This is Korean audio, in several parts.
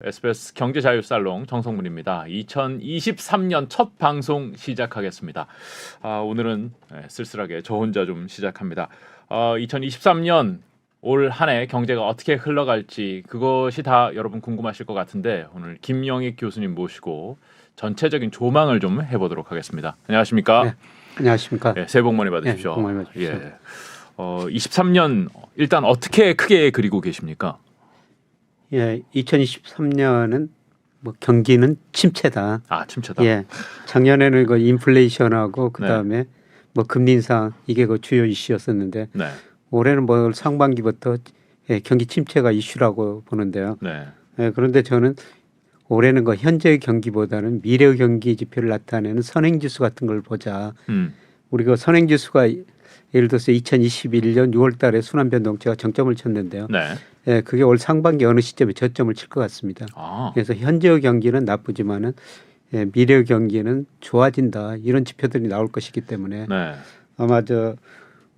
SBS 경제자유살롱 정성문입니다. 2023년 첫 방송 시작하겠습니다. 오늘은 쓸쓸하게 저 혼자 좀 시작합니다. 2023년 올 한 해 경제가 어떻게 흘러갈지 그것이 다 여러분 궁금하실 것 같은데 오늘 김영익 교수님 모시고 전체적인 조망을 좀 해보도록 하겠습니다. 안녕하십니까? 네, 안녕하십니까? 네, 새해 복 많이 받으십시오. 네, 복 많이 받으십시오. 23년 일단 어떻게 크게 그리고 계십니까? 예, 2023년은 뭐 경기는 침체다. 침체다. 예, 작년에는 그 인플레이션하고 그 다음에 뭐 금리 인상 이게 그 주요 이슈였었는데 네. 올해는 뭐 상반기부터 경기 침체가 이슈라고 보는데요. 네. 그런데 저는 올해는 그 현재의 경기보다는 미래 경기 지표를 나타내는 선행지수 같은 걸 보자. 우리가 선행지수가 예를 들어서 2021년 6월달에 순환변동체가 정점을 쳤는데요. 네. 그게 올 상반기 어느 시점에 저점을 칠 것 같습니다. 그래서 현재의 경기는 나쁘지만은 미래의 경기는 좋아진다 이런 지표들이 나올 것이기 때문에 아마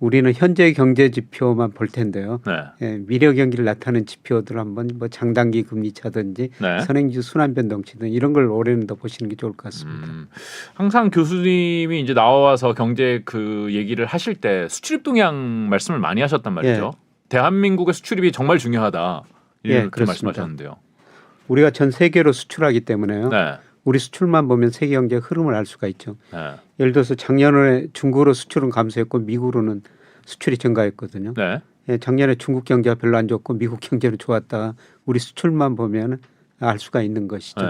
우리는 현재의 경제 지표만 볼 텐데요. 미래 경기를 나타내는 지표들 한번 뭐 장단기 금리차든지 선행지수 순환변동치든 이런 걸 올해는 더 보시는 게 좋을 것 같습니다. 항상 교수님이 이제 나와서 경제 그 얘기를 하실 때 수출입 동향 말씀을 많이 하셨단 말이죠. 대한민국의 수출입이 정말 중요하다 이렇게 말씀하셨는데요. 우리가 전 세계로 수출하기 때문에요. 우리 수출만 보면 세계 경제의 흐름을 알 수가 있죠. 예를 들어서 작년에 중국으로 수출은 감소했고 미국으로는 수출이 증가했거든요. 작년에 중국 경제가 별로 안 좋고 미국 경제는 좋았다. 우리 수출만 보면 알 수가 있는 것이죠.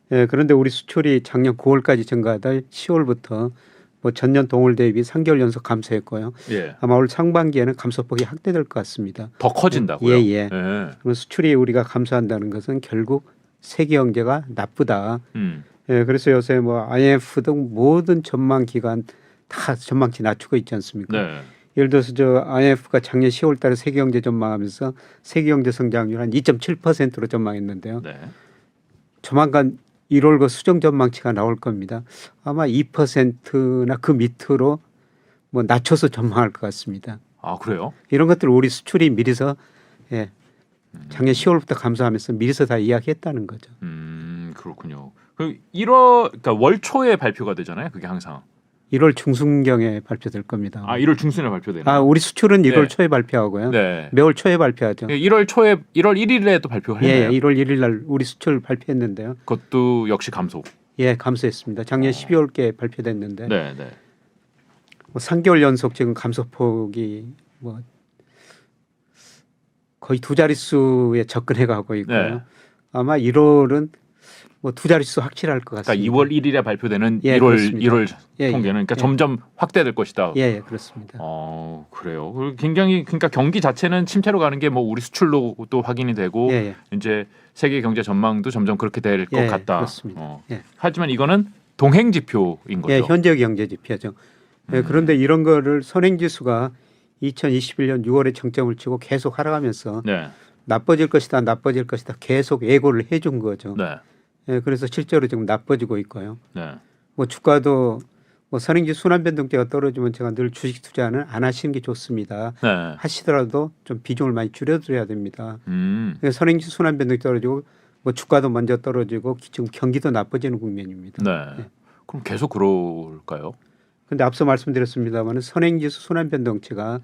그런데 우리 수출이 작년 9월까지 증가하다 10월부터 뭐 전년 동월 대비 3개월 연속 감소했고요. 아마 올 상반기에는 감소폭이 확대될 것 같습니다. 더 커진다고요? 예. 그럼 수출이 우리가 감소한다는 것은 결국 세계 경제가 나쁘다. 그래서 요새 뭐 IMF 등 모든 전망 기관 다 전망치 낮추고 있지 않습니까? 예를 들어서 IMF가 작년 10월달에 세계 경제 전망하면서 세계 경제 성장률 한 2.7%로 전망했는데요. 조만간 1월 그 수정 전망치가 나올 겁니다. 아마 2%나 그 밑으로 뭐 낮춰서 전망할 것 같습니다. 그래요? 이런 것들 우리 수출이 미리서 작년 10월부터 감소하면서 미리서 다 이야기했다는 거죠. 그렇군요. 그 1월 그러니까 월 초에 발표가 되잖아요. 그게 항상 1월 중순경에 발표될 겁니다. 1월 중순에 발표되나요? 우리 수출은 1월 초에 발표하고요. 매월 초에 발표하죠. 1월 초에 1월 1일에 또 발표했나요? 1월 1일 날 우리 수출 발표했는데요. 그것도 역시 감소. 감소했습니다. 작년 12월께 발표됐는데 뭐 3개월 연속 지금 감소폭이 뭐 거의 두 자릿수에 접근해 가고 있고요. 아마 1월은 뭐 두 자릿수 확실할 것 같습니다. 그러니까 2월 1일에 발표되는 1월 통계는 그러니까 점점 확대될 것이다. 그렇습니다. 그래요. 굉장히 그러니까 경기 자체는 침체로 가는 게 뭐 우리 수출로도 확인이 되고 이제 세계 경제 전망도 점점 그렇게 될 것 같다. 그렇습니다. 하지만 이거는 동행 지표인 거죠. 현재 경제 지표죠. 그런데 이런 거를 선행지수가 2021년 6월에 정점을 치고 계속 하락하면서 나빠질 것이다 계속 예고를 해준 거죠. 그래서 실제로 지금 나빠지고 있고요. 뭐 주가도 뭐 선행지수 순환변동체가 떨어지면 제가 늘 주식 투자는 안 하시는 게 좋습니다. 하시더라도 좀 비중을 많이 줄여드려야 됩니다. 선행지수 순환변동체 떨어지고 뭐 주가도 먼저 떨어지고 지금 경기도 나빠지는 국면입니다. 그럼 계속 그럴까요? 그런데 앞서 말씀드렸습니다만 선행지수 순환변동체가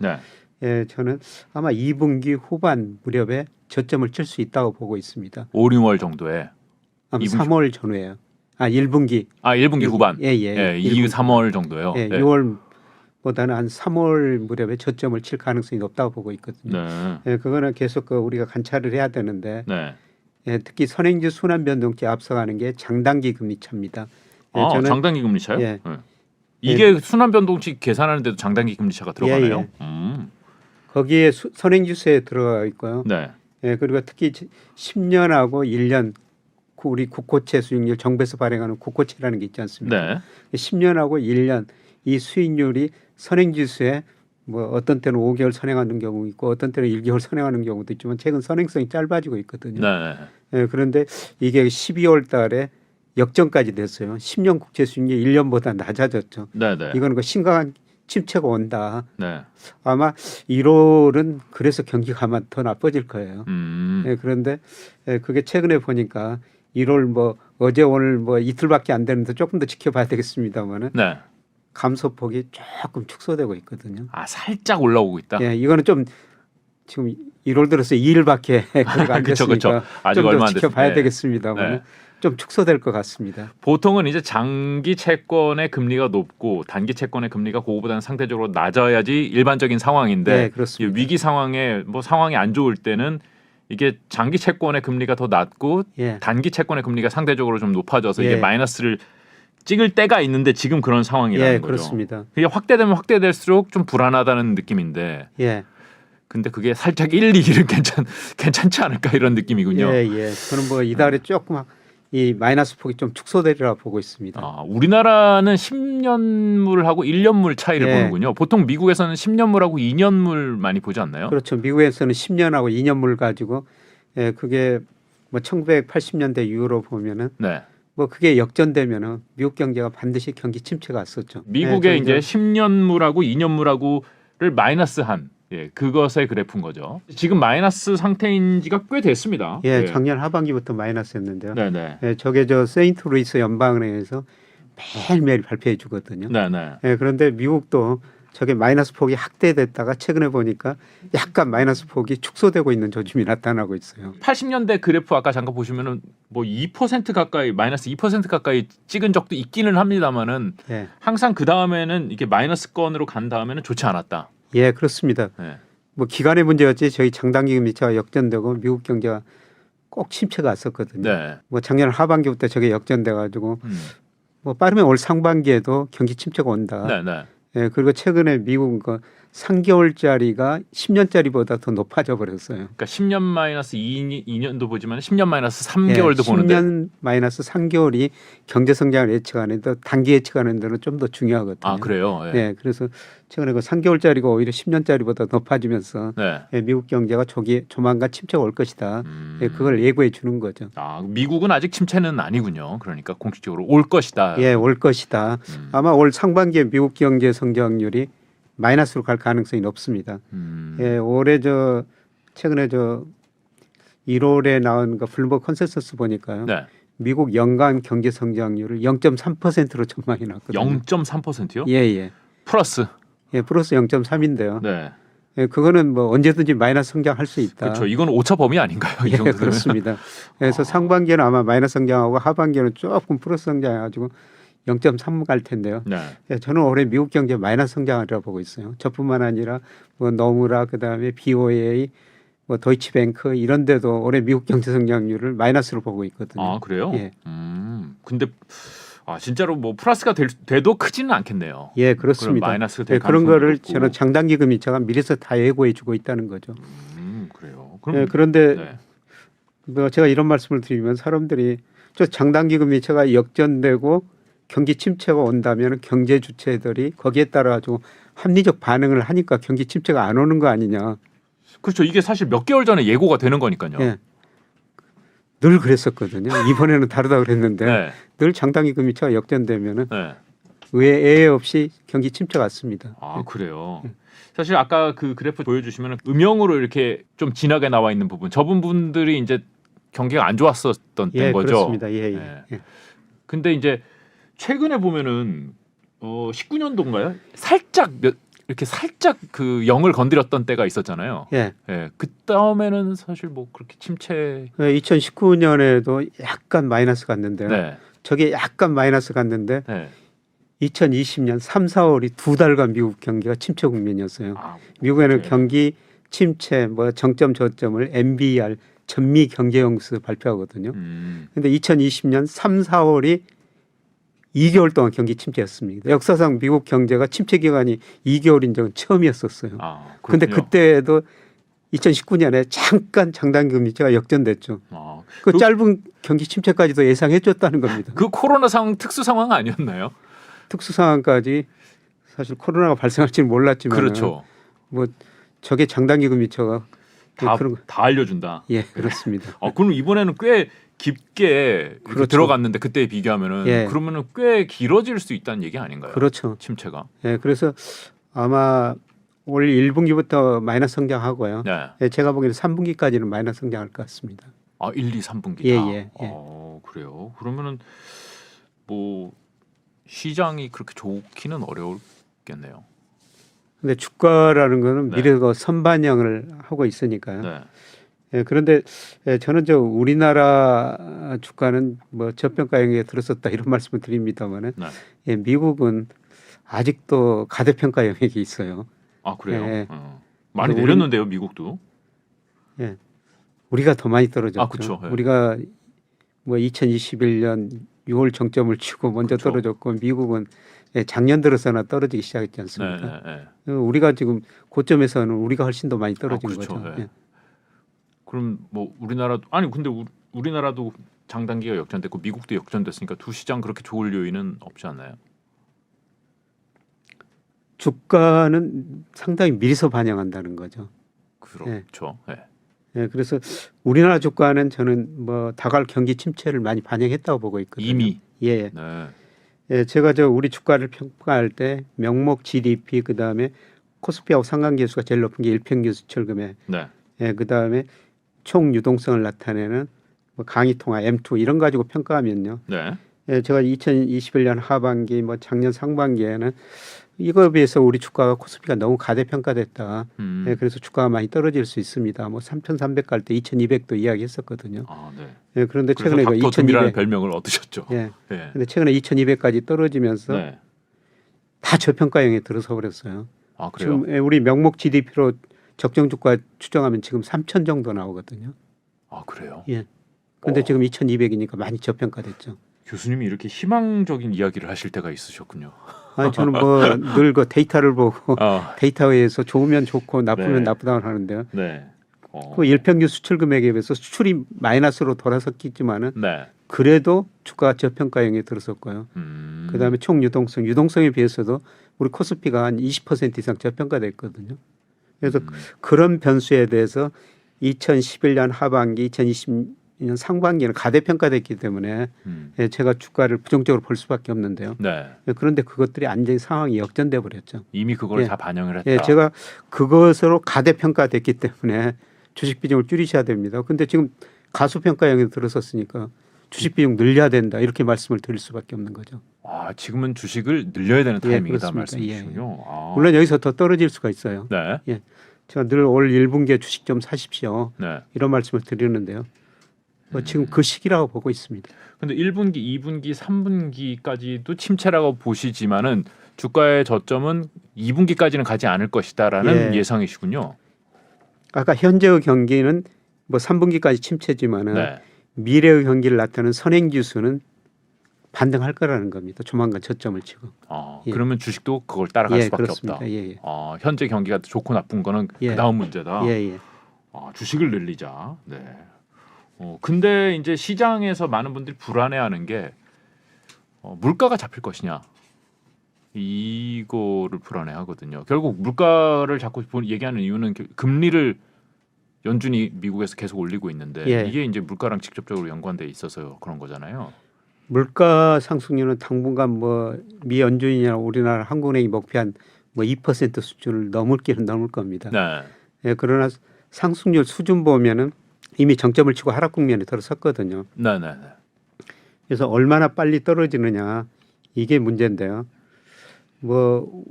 저는 아마 2분기 후반 무렵에 저점을 칠 수 있다고 보고 있습니다. 5, 6월 정도에. 3월 전후에요. 1분기. 1분기 후반. 2, 3월 정도요. 6월보다는 한 3월 무렵에 저점을 칠 가능성이 높다고 보고 있거든요. 그거는 계속 우리가 관찰을 해야 되는데 특히 선행지수 순환변동체 앞서가는 게 장단기 금리차입니다. 저는 장단기 금리차요? 이게 순환변동치 계산하는데도 장단기 금리차가 들어가나요? 거기에 선행지수에 들어가 있고요. 그리고 특히 10년하고 1년 우리 국고채 수익률 정부에서 발행하는 국고채라는 게 있지 않습니까? 10년하고 1년 이 수익률이 선행지수에 뭐 어떤 때는 5개월 선행하는 경우 있고 어떤 때는 1개월 선행하는 경우도 있지만 최근 선행성이 짧아지고 있거든요. 그런데 이게 12월 달에 역전까지 됐어요. 10년 국채 수익률이 1년보다 낮아졌죠. 이거는 심각한 침체가 온다. 네. 아마 1월은 그래서 경기가 아마 더 나빠질 거예요. 예, 그런데 그게 최근에 보니까 1월 뭐 어제 오늘 뭐 이틀밖에 안 되는데 조금 더 지켜봐야 되겠습니다만은 네. 감소폭이 조금 축소되고 있거든요. 아, 살짝 올라오고 있다. 예, 이거는 좀 지금 1월 들어서 2일밖에 거리가 안 그쵸, 됐으니까 그쵸. 아직 좀 얼마 더 안 지켜봐야 됐- 되겠습니다만 네. 좀 축소될 것 같습니다. 보통은 이제 장기 채권의 금리가 높고 단기 채권의 금리가 그거보다는 상대적으로 낮아야지 일반적인 상황인데 네, 그렇습니다. 이 위기 상황에 뭐 상황이 안 좋을 때는 이게 장기 채권의 금리가 더 낮고 예, 단기 채권의 금리가 상대적으로 좀 높아져서 이게 예. 마이너스를 찍을 때가 있는데 지금 그런 상황이라는 예, 거죠. 그렇습니다. 그게 확대되면 확대될수록 좀 불안하다는 느낌인데 예, 근데 그게 살짝 1, 2일은 괜찮지 않을까 이런 느낌이군요. 예, 예. 저는 뭐 이달에 조금 이 마이너스 폭이 좀 축소되리라 보고 있습니다. 아, 우리나라는 10년물하고 1년물 차이를 예. 보는군요. 보통 미국에서는 10년물하고 2년물 많이 보지 않나요? 그렇죠. 미국에서는 10년하고 2년물 가지고 예, 그게 뭐 1980년대 이후로 보면은 네. 뭐 그게 역전되면은 미국 경제가 반드시 경기 침체가 왔었죠. 미국의 예, 이제 10년물하고 2년물하고를 마이너스한 예, 그것의 그래프인 거죠. 지금 마이너스 상태인 지가 꽤 됐습니다. 예, 작년 하반기부터 마이너스였는데요. 네, 네. 예, 저게 저 세인트루이스 연방은행에서 매일매일 발표해 주거든요. 네, 네. 예, 그런데 미국도 저게 마이너스 폭이 확대됐다가 최근에 보니까 약간 마이너스 폭이 축소되고 있는 조짐이 나타나고 있어요. 80년대 그래프 아까 잠깐 보시면은 뭐 2% 가까이 마이너스 2% 가까이 찍은 적도 있기는 합니다만은 예, 항상 그 다음에는 이게 마이너스권으로 간 다음에는 좋지 않았다. 예, 그렇습니다. 네. 뭐 기간의 문제였지 저희 장단기 금리차가 역전되고 미국 경제가 꼭 침체가 왔었거든요. 네. 뭐 작년 하반기부터 저게 역전돼 가지고 뭐 빠르면 올 상반기에도 경기 침체가 온다. 네, 네. 예, 그리고 최근에 미국은 그 3개월짜리가 10년짜리보다 더 높아져 버렸어요. 그러니까 10년 마이너스 2년도 보지만 10년 마이너스 3개월도 예, 보는데 10년 마이너스 3개월이 경제 성장을 예측하는데 단기 예측하는 데는 좀 더 중요하거든요. 아 그래요. 예. 예, 그래서 최근에 그 3개월짜리가 오히려 10년짜리보다 높아지면서 네. 예, 미국 경제가 조만간 침체가 올 것이다. 예, 그걸 예고해 주는 거죠. 아 미국은 아직 침체는 아니군요. 그러니까 공식적으로 올 것이다. 예, 올 것이다. 아마 올 상반기에 미국 경제 성장률이 마이너스로 갈 가능성이 높습니다. 예, 올해 최근에 1월에 나온 그 블룸버그 컨센서스 보니까요. 네. 미국 연간 경제 성장률을 0.3%로 전망이 났거든요. 0.3%요? 예, 예. 플러스. 예, 플러스 0.3인데요. 네. 예, 그거는 뭐 언제든지 마이너스 성장할 수 있다. 그렇죠. 이건 오차 범위 아닌가요? 이 예, 정도면. 그렇습니다. 그래서 상반기에는 아마 마이너스 성장하고 하반기에는 조금 플러스 성장해가지고 0.3 갈 텐데요. 네. 예, 저는 올해 미국 경제 마이너스 성장하리라 보고 있어요. 저뿐만 아니라 뭐 노무라 그다음에 BOA 뭐 도이치뱅크 이런 데도 올해 미국 경제 성장률을 마이너스로 보고 있거든요. 아 그래요? 예. 근데 진짜로 뭐 플러스가 돼도 크지는 않겠네요. 예, 그렇습니다. 그럼 마이너스가 될 예, 그런 가능성도 거를 높고. 저는 장단기 금리차가 미리서 다 예고해 주고 있다는 거죠. 그래요. 예, 그런데 네. 뭐 제가 이런 말씀을 드리면 사람들이 저 장단기 금리차가 역전되고 경기 침체가 온다면 경제 주체들이 거기에 따라 가지고 합리적 반응을 하니까 경기 침체가 안 오는 거 아니냐. 그렇죠. 이게 사실 몇 개월 전에 예고가 되는 거니까요. 예. 늘 그랬었거든요. 이번에는 다르다 그랬는데 네. 늘 장단기 금리차가 역전되면은 네. 의외 없이 경기 침체가 왔습니다. 아 그래요. 사실 아까 그 그래프 보여주시면 음영으로 이렇게 좀 진하게 나와 있는 부분, 저 부분들이 이제 경기가 안 좋았었던 예, 때인 거죠. 그렇습니다. 예, 예. 네. 예. 근데 이제 최근에 보면은 19년도인가요? 이렇게 살짝 그 0을 건드렸던 때가 있었잖아요. 예. 예, 그 다음에는 사실 뭐 그렇게 침체. 2019년에도 약간 마이너스 갔는데요. 네, 저게 약간 마이너스 갔는데 네. 2020년 3, 4월이 두 달간 미국 경기가 침체 국면이었어요. 아, 미국에는 네. 경기 침체, 뭐 정점 저점을 MBR 전미 경제영수 발표하거든요. 근데 2020년 3, 4월이 2개월 동안 경기 침체였습니다. 역사상 미국 경제가 침체 기간이 2개월인 적은 처음이었었어요. 아, 근데 그렇군요. 그때도 2019년에 잠깐 장단기 금리차가 역전됐죠. 그 짧은 경기 침체까지도 예상해줬다는 겁니다. 그 코로나 상황 특수 상황 아니었나요? 특수 상황까지 사실 코로나가 발생할지는 몰랐지만 그렇죠. 뭐 저게 장단기 금리차가 다, 그런 다 알려준다. 예, 그렇습니다. 그럼 이번에는 꽤 깊게 그렇죠. 들어갔는데 그때에 비교하면은 예. 그러면은 꽤 길어질 수 있다는 얘기 아닌가요? 그렇죠. 침체가. 예, 그래서 아마 올 1분기부터 마이너스 성장하고요. 네. 예, 제가 보기에는 3분기까지는 마이너스 성장할 것 같습니다. 아, 1, 2, 3분기다. 예. 그래요. 그러면은 뭐 시장이 그렇게 좋기는 어려웠겠네요. 근데 주가라는 거는 네. 미래가 선반영을 하고 있으니까요. 네. 예, 그런데 저는 우리나라 주가는 뭐 저평가 영역에 들었었다 이런 말씀을 드립니다만은 네. 예, 미국은 아직도 가대평가 영역이 있어요. 아, 그래요. 예. 많이 그래서 내렸는데요, 미국도. 예, 우리가 더 많이 떨어졌죠. 아, 그쵸. 예. 우리가 뭐 2021년 6월 정점을 치고 먼저 그쵸. 떨어졌고 미국은 예, 작년 들어서나 떨어지기 시작했지 않습니까? 네. 우리가 지금 고점에서는 우리가 훨씬 더 많이 떨어진 그렇죠. 거죠. 예. 그럼 뭐 우리나라도 아니 근데 우리나라도 장단기가 역전됐고 미국도 역전됐으니까 두 시장 그렇게 좋을 요인은 없지 않나요? 주가는 상당히 미리서 반영한다는 거죠. 그렇죠. 예. 예, 그래서 우리나라 주가는 저는 뭐 다가올 경기 침체를 많이 반영했다고 보고 있거든요. 이미. 예. 네. 예, 제가 우리 주가를 평가할 때 명목 GDP 그다음에 코스피하고 상관계수가 제일 높은 게 일평균 수출 금액. 네. 예, 그다음에 총 유동성을 나타내는 뭐 강의 통화 M2 이런 거 가지고 평가하면요. 네. 예, 제가 2021년 하반기 뭐 작년 상반기에는 이거에 비해서 우리 주가가 코스피가 너무 가대평가됐다. 예, 그래서 주가가 많이 떨어질 수 있습니다. 뭐 3,300 갈 때 2,200도 이야기했었거든요. 아, 네. 예, 그런데 그래서 최근에 닥터둠이라는 2,200 별명을 얻으셨죠. 예. 예. 근데 최근에 2,200까지 떨어지면서 네. 다 저평가형에 들어서 버렸어요. 아, 그래요. 지금 우리 명목 GDP로 적정 주가 추정하면 지금 3,000 정도 나오거든요. 아, 그래요. 예. 근데 지금 2,200이니까 많이 저평가됐죠. 교수님이 이렇게 희망적인 이야기를 하실 때가 있으셨군요. 아니 저는 뭐 늘 그 데이터를 보고 아, 데이터에 의해서 좋으면 좋고 나쁘면 네. 나쁘다고 하는데요. 네. 그 일평균 수출 금액에 비해서 수출이 마이너스로 돌아섰겠지만은 네. 그래도 주가 저평가형에 들었었고요. 그다음에 총 유동성에 비해서도 우리 코스피가 한 20% 이상 저평가됐거든요. 그래서 그런 변수에 대해서 2011년 하반기, 2020년 상반기는 가대평가됐기 때문에 예, 제가 주가를 부정적으로 볼 수밖에 없는데요. 네. 예, 그런데 그것들이 완전히 상황이 역전돼 버렸죠. 이미 그걸 예. 다 반영을 했다. 예, 제가 그것으로 가대평가됐기 때문에 주식 비중을 줄이셔야 됩니다. 근데 지금 가소평가형에 들어섰으니까 주식 비중 늘려야 된다 이렇게 말씀을 드릴 수밖에 없는 거죠. 아, 지금은 주식을 늘려야 되는 예, 타이밍이다 그렇습니다. 말씀이시군요. 아. 물론 여기서 더 떨어질 수가 있어요. 네. 제가 늘 올 1분기에 주식 좀 사십시오. 네. 이런 말씀을 드리는데요. 뭐 지금 그 시기라고 보고 있습니다. 근데 1분기, 2분기, 3분기까지도 침체라고 보시지만은 주가의 저점은 2분기까지는 가지 않을 것이다라는 예. 예상이시군요. 아까 현재의 경기는 뭐 3분기까지 침체지만은 네. 미래의 경기를 나타내는 선행지수는 반등할 거라는 겁니다. 조만간 저점을 치고. 아, 예. 그러면 주식도 그걸 따라갈 예, 수밖에 그렇습니다. 없다. 예, 예. 아, 현재 경기가 좋고 나쁜 거는 예. 그 다음 문제다. 예. 아, 주식을 늘리자. 네. 근데 이제 시장에서 많은 분들이 불안해하는 게 물가가 잡힐 것이냐 이거를 불안해하거든요. 결국 물가를 자꾸 얘기하는 이유는 금리를 연준이 미국에서 계속 올리고 있는데 예. 이게 이제 물가랑 직접적으로 연관돼 있어서 그런 거잖아요. 물가 상승률은 당분간 뭐 미 연준이나 우리나라 한국은행이 목표한 뭐 2% 수준을 넘을 길은 넘을 겁니다. 네. 예, 그러나 상승률 수준 보면은 이미 정점을 치고 하락 국면에 들어섰거든요. 네. 그래서 얼마나 빨리 떨어지느냐 이게 문제인데요. 뭐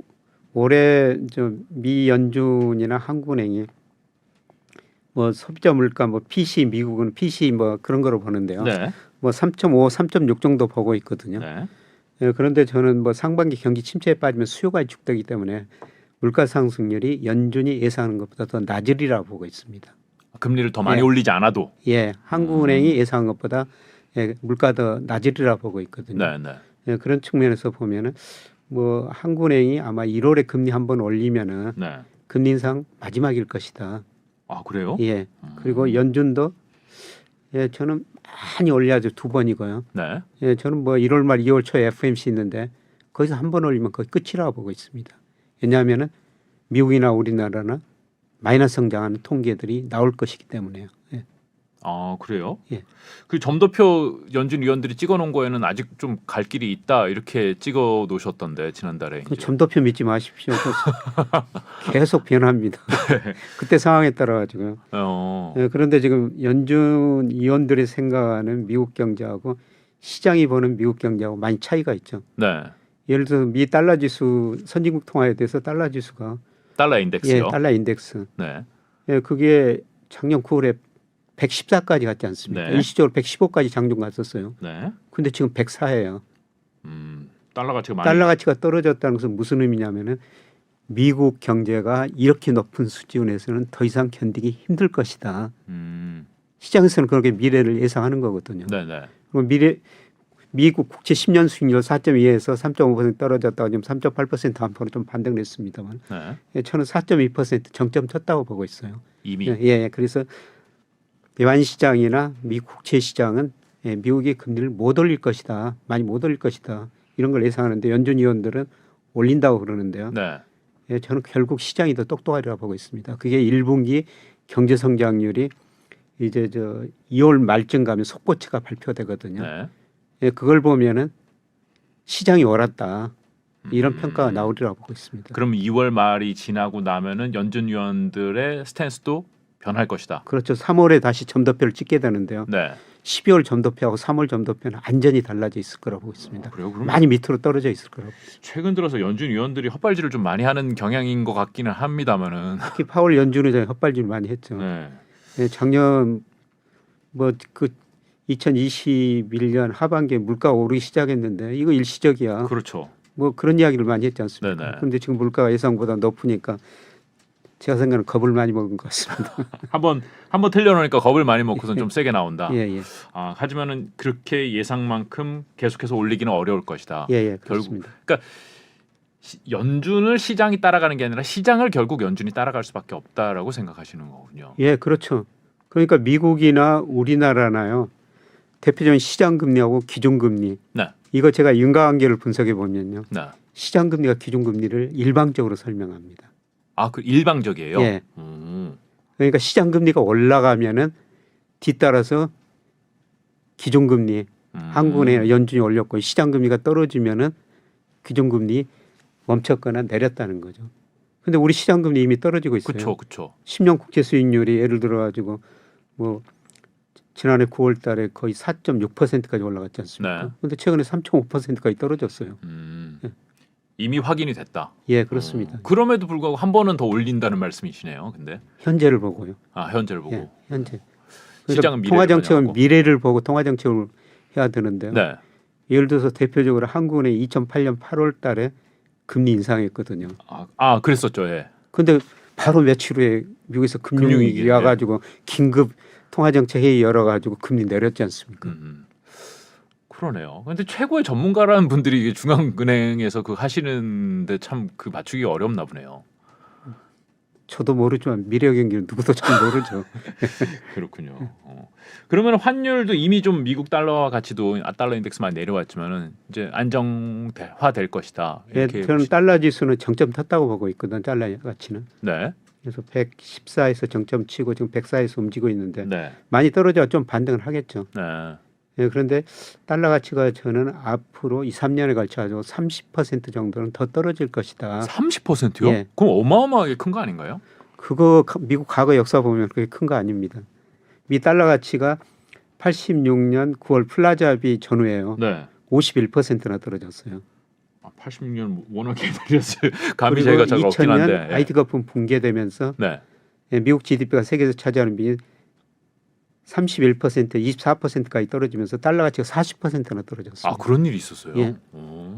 올해 미 연준이나 한국은행이 뭐 소비자 물가 뭐 PC 미국은 PC 뭐 그런 거로 보는데요. 네. 뭐 3.5, 3.6 정도 보고 있거든요. 네. 예, 그런데 저는 뭐 상반기 경기 침체에 빠지면 수요가 위축되기 때문에 물가 상승률이 연준이 예상하는 것보다 더 낮으리라고 보고 있습니다. 금리를 더 많이 예. 올리지 않아도. 예, 한국은행이 예상한 것보다 예, 물가 더 낮으리라 보고 있거든요. 네. 예, 그런 측면에서 보면은 뭐 한국은행이 아마 1월에 금리 한번 올리면은 네. 금리 인상 마지막일 것이다. 아, 그래요? 예, 그리고 연준도 예, 저는 많이 올려야죠. 2번이고요. 네. 예, 저는 뭐 1월 말 2월 초에 FMC 있는데 거기서 한 번 올리면 거의 끝이라고 보고 있습니다. 왜냐하면은 미국이나 우리나라나 마이너스 성장하는 통계들이 나올 것이기 때문에요. 예. 아 그래요? 예. 그 점도표 연준 위원들이 찍어놓은 거에는 아직 좀 갈 길이 있다 이렇게 찍어 놓으셨던데 지난달에. 그 이제. 점도표 믿지 마십시오. 계속 변합니다. 그때 상황에 따라 가지고요. 예, 그런데 지금 연준 위원들이 생각하는 미국 경제하고 시장이 보는 미국 경제하고 많이 차이가 있죠. 네. 예를 들어 미 달러 지수 선진국 통화에 대해서 달러 지수가 달러 인덱스요. 예, 달러 인덱스. 네. 예, 그게 작년 9월에 114까지 갔지 않습니까? 네. 일시적으로 115까지 장중 갔었어요. 네. 근데 지금 104예요. 달러 가치가 많이. 달러 가치가 떨어졌다는 것은 무슨 의미냐면은 미국 경제가 이렇게 높은 수준에서는 더 이상 견디기 힘들 것이다. 시장에서는 그렇게 미래를 예상하는 거거든요. 네네. 그럼 미국 국채 10년 수익률 4.2에서 3.5% 떨어졌다가 지금 3.8% 한포로 좀 반등했습니다만, 네. 예, 저는 4.2% 정점 쳤다고 보고 있어요. 이미. 예, 그래서 외환 시장이나 미국 국채 시장은 예, 미국이 금리를 못 올릴 것이다, 많이 못 올릴 것이다 이런 걸 예상하는데 연준 위원들은 올린다고 그러는데요. 네. 예, 저는 결국 시장이 더 똑똑하리라 보고 있습니다. 그게 1분기 경제 성장률이 이제 2월 말쯤 가면 속보치가 발표되거든요. 네. 예, 그걸 보면은 시장이 옳았다 이런 평가가 나오리라 보고 있습니다. 그럼 2월 말이 지나고 나면은 연준 위원들의 스탠스도 변할 것이다. 그렇죠. 3월에 다시 점도표를 찍게 되는데요. 네. 12월 점도표하고 3월 점도표는 완전히 달라져 있을 거라고 보고 있습니다. 그래요? 그럼 많이 밑으로 떨어져 있을 거라고. 최근 들어서 연준 위원들이 헛발질을 좀 많이 하는 경향인 것 같기는 합니다만은. 특히 파월 연준 의장이 헛발질 많이 했죠. 네. 예, 작년 뭐 그 2021년 하반기에 물가가 오르기 시작했는데 이거 일시적이야. 그렇죠. 뭐 그런 이야기를 많이 했지 않습니까? 네네. 그런데 지금 물가가 예상보다 높으니까 제가 생각하는 겁을 많이 먹은 것 같습니다. 한번 틀려놓으니까 겁을 많이 먹고선 좀 세게 나온다. 예, 예. 아, 하지만은 그렇게 예상만큼 계속해서 올리기는 어려울 것이다. 예, 예. 결국 그렇습니다. 그러니까 연준을 시장이 따라가는 게 아니라 시장을 결국 연준이 따라갈 수밖에 없다라고 생각하시는 거군요. 예, 그렇죠. 그러니까 미국이나 우리나라나요. 대표적인 시장 금리하고 기준 금리. 네. 이거 제가 인과관계를 분석해 보면요. 네. 시장 금리가 기준 금리를 일방적으로 설명합니다. 아, 그 일방적이에요. 예. 그러니까 시장 금리가 올라가면은 뒤따라서 기준 금리 한국은행 연준이 올렸고 시장 금리가 떨어지면은 기준 금리 멈췄거나 내렸다는 거죠. 근데 우리 시장 금리 이미 떨어지고 있어요. 그렇죠, 그렇죠. 10년 국채 수익률이 예를 들어 가지고 뭐 지난해 9월 달에 거의 4.6%까지 올라갔지 않습니까? 네. 근데 최근에 3.5%까지 떨어졌어요. 이미 확인이 됐다. 예, 그렇습니다. 그럼에도 불구하고 한 번은 더 올린다는 말씀이시네요. 근데 현재를 보고요. 아, 현재를 보고. 예, 현재. 시장은 미래를 통화 정책은 반영하고. 미래를 보고 통화 정책을 해야 되는데요. 네. 예를 들어서 대표적으로 한국은행 2008년 8월 달에 금리 인상했거든요. 아, 그랬었죠. 예. 근데 바로 며칠 후에 미국에서 금융위기 와가지고 긴급 통화정책 회의 열어가지고 금리 내렸지 않습니까? 그러네요. 근데 최고의 전문가라는 분들이 이게 중앙은행에서 그 하시는데 참 그 맞추기 어렵나 보네요. 저도 모르지만 미래 경기는 누구도 잘 모르죠. 그렇군요. 그러면 환율도 이미 좀 미국 달러와 가치도 달러 인덱스 많이 내려왔지만은 이제 안정화될 것이다. 예, 이렇게 저는 달러 지수는 정점 탔다고 보고 있거든. 달러 가치는. 네. 그래서 114에서 정점 치고 지금 104에서 움직이고 있는데 네. 많이 떨어져 좀 반등을 하겠죠. 네. 예, 그런데 달러 가치가 저는 앞으로 2, 3년에 걸쳐서 30% 정도는 더 떨어질 것이다. 30%요? 예. 그럼 어마어마하게 큰 거 아닌가요? 그거 미국 과거 역사 보면 그게 큰 거 아닙니다. 미 달러 가치가 86년 9월 플라자비 전후에요. 네. 51%나 떨어졌어요. 86년 워낙에 내렸어요. 감이 그리고 제가 잘 없긴 2000년 한데. 예. IT 거품 붕괴되면서 네. 예, 미국 GDP가 세계에서 차지하는 비율 31%, 24%까지 떨어지면서 달러 가치가 40%나 떨어졌어요. 아, 그런 일이 있었어요. 예. 오.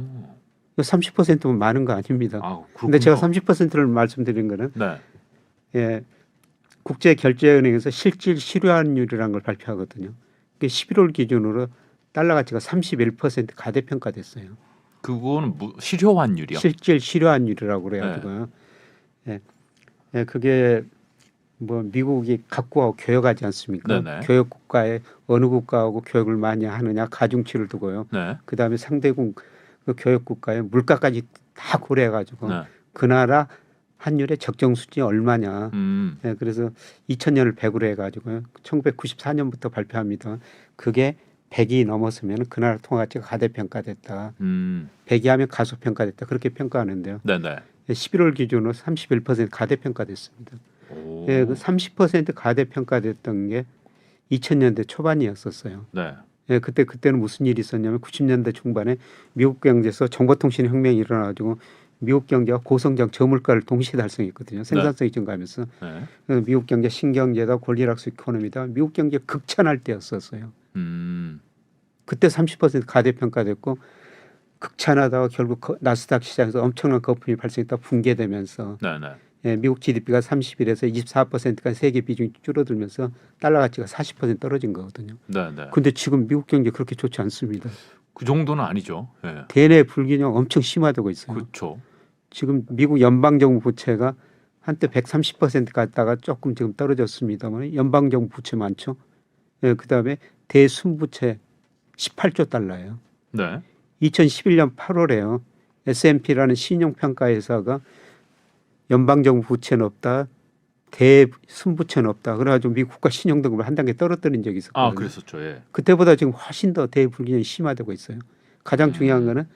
30%면 많은 거 아닙니다. 아, 근데 제가 그렇군요. 30%를 말씀드린 거는 네. 예, 국제결제은행에서 실질 실효환율이라는 걸 발표하거든요. 그게 11월 기준으로 달러 가치가 31% 가대평가됐어요. 그거는 실효 환율이요? 실질 실효환율이라고 그래가지고요. 예, 예, 그게 뭐 미국이 각국하고 교역하지 않습니까? 네네. 교역 국가에 어느 국가하고 교역을 많이 하느냐 가중치를 두고요. 네. 그 다음에 상대국 그 교역 국가의 물가까지 다 고려해가지고 네. 그 나라 환율의 적정 수준이 얼마냐. 예, 그래서 2000년을 100으로 해가지고요. 1994년부터 발표합니다. 그게 100이 넘었으면 그 나라 통화 가치가 가대평가됐다. 100이 하면 가소평가됐다. 그렇게 평가하는데요. 네네. 11월 기준으로 31% 가대평가됐습니다. 예, 그 30% 가대평가됐던 게 2000년대 초반이었었어요. 네. 예, 그때는 무슨 일이 있었냐면 90년대 중반에 미국 경제에서 정보통신 혁명이 일어나가지고 미국 경제가 고성장 저물가를 동시에 달성했거든요. 생산성이 증가하면서 네. 미국 경제 신경제다 권리락수 이코노미다. 미국 경제 극찬할 때였었어요. 그때 30% 가대평가됐고 극찬하다가 결국 나스닥 시장에서 엄청난 거품이 발생했다 붕괴되면서 네네. 예, 미국 GDP가 31에서 24%까지 세계 비중이 줄어들면서 달러 가치가 40% 떨어진 거거든요. 네네. 근데 지금 미국 경제 그렇게 좋지 않습니다. 그 정도는 아니죠. 예. 대내 불균형 엄청 심화되고 있어요. 그렇죠. 지금 미국 연방정부 부채가 한때 130% 갔다가 조금 지금 떨어졌습니다만 연방정부 부채 많죠. 예, 그다음에 대순부채 18조 달러예요. 네. 2011년 8월에요. S&P라는 신용평가 회사가 연방정부 부채는 없다. 대순부채는 없다. 그래가지고 미국 국가 신용등급을 한 단계 떨어뜨린 적이 있었거든요. 아, 그랬었죠. 예. 그때보다 지금 훨씬 더 대불균형이 심화되고 있어요. 가장 중요한 거는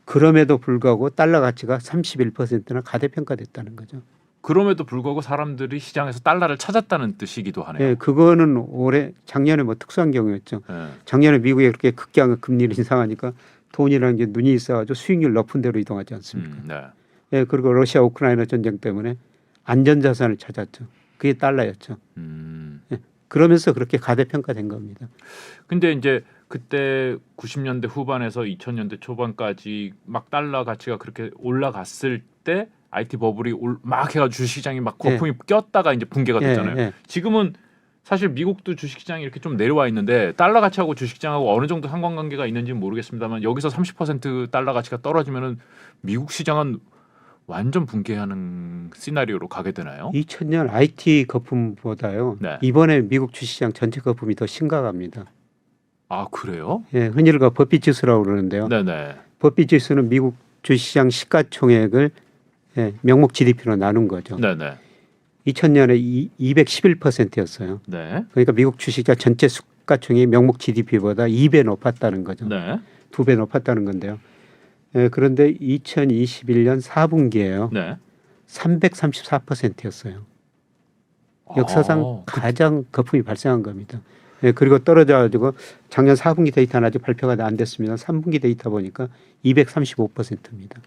그럼에도 불구하고 달러 가치가 31%나 가대평가됐다는 거죠. 그럼에도 불구하고 사람들이 시장에서 달러를 찾았다는 뜻이기도 하네요. 예, 그거는 작년에 뭐 특수한 경우였죠. 예. 작년에 미국에 그렇게 극강 금리를 인상하니까 돈이라는 게 눈이 있어가지고 수익률 높은 데로 이동하지 않습니까? 네. 예, 그리고 러시아 우크라이나 전쟁 때문에 안전자산을 찾았죠. 그게 달러였죠. 예, 그러면서 그렇게 가대평가된 겁니다. 근데 이제 그때 90년대 후반에서 2000년대 초반까지 막 달러 가치가 그렇게 올라갔을 때 IT 버블이 막 해가지고 주식시장이 막 거품이 꼈다가 이제 붕괴가 됐잖아요. 예. 지금은 사실 미국도 주식시장이 이렇게 좀 내려와 있는데 달러 가치하고 주식시장하고 어느 정도 상관관계가 있는지는 모르겠습니다만 여기서 30% 달러 가치가 떨어지면은 미국 시장은 완전 붕괴하는 시나리오로 가게 되나요? 2000년 IT 거품보다요. 네. 이번에 미국 주식시장 전체 거품이 더 심각합니다. 아, 그래요? 예, 흔히가 버핏 지수라고 그러는데요. 네네. 버핏 지수는 미국 주식시장 시가총액을 예, 명목 GDP로 나눈 거죠. 네네. 2000년에 211%였어요. 네. 그러니까 미국 주식시장 전체 시가총액이 명목 GDP보다 2배 높았다는 거죠. 네. 2배 높았다는 건데요. 예, 그런데 2021년 4분기에요. 네. 334%였어요. 역사상 아, 가장 거품이 발생한 겁니다. 예, 그리고 떨어져가지고 작년 4분기 데이터는 아직 발표가 안 됐습니다. 3분기 데이터 보니까 235%입니다.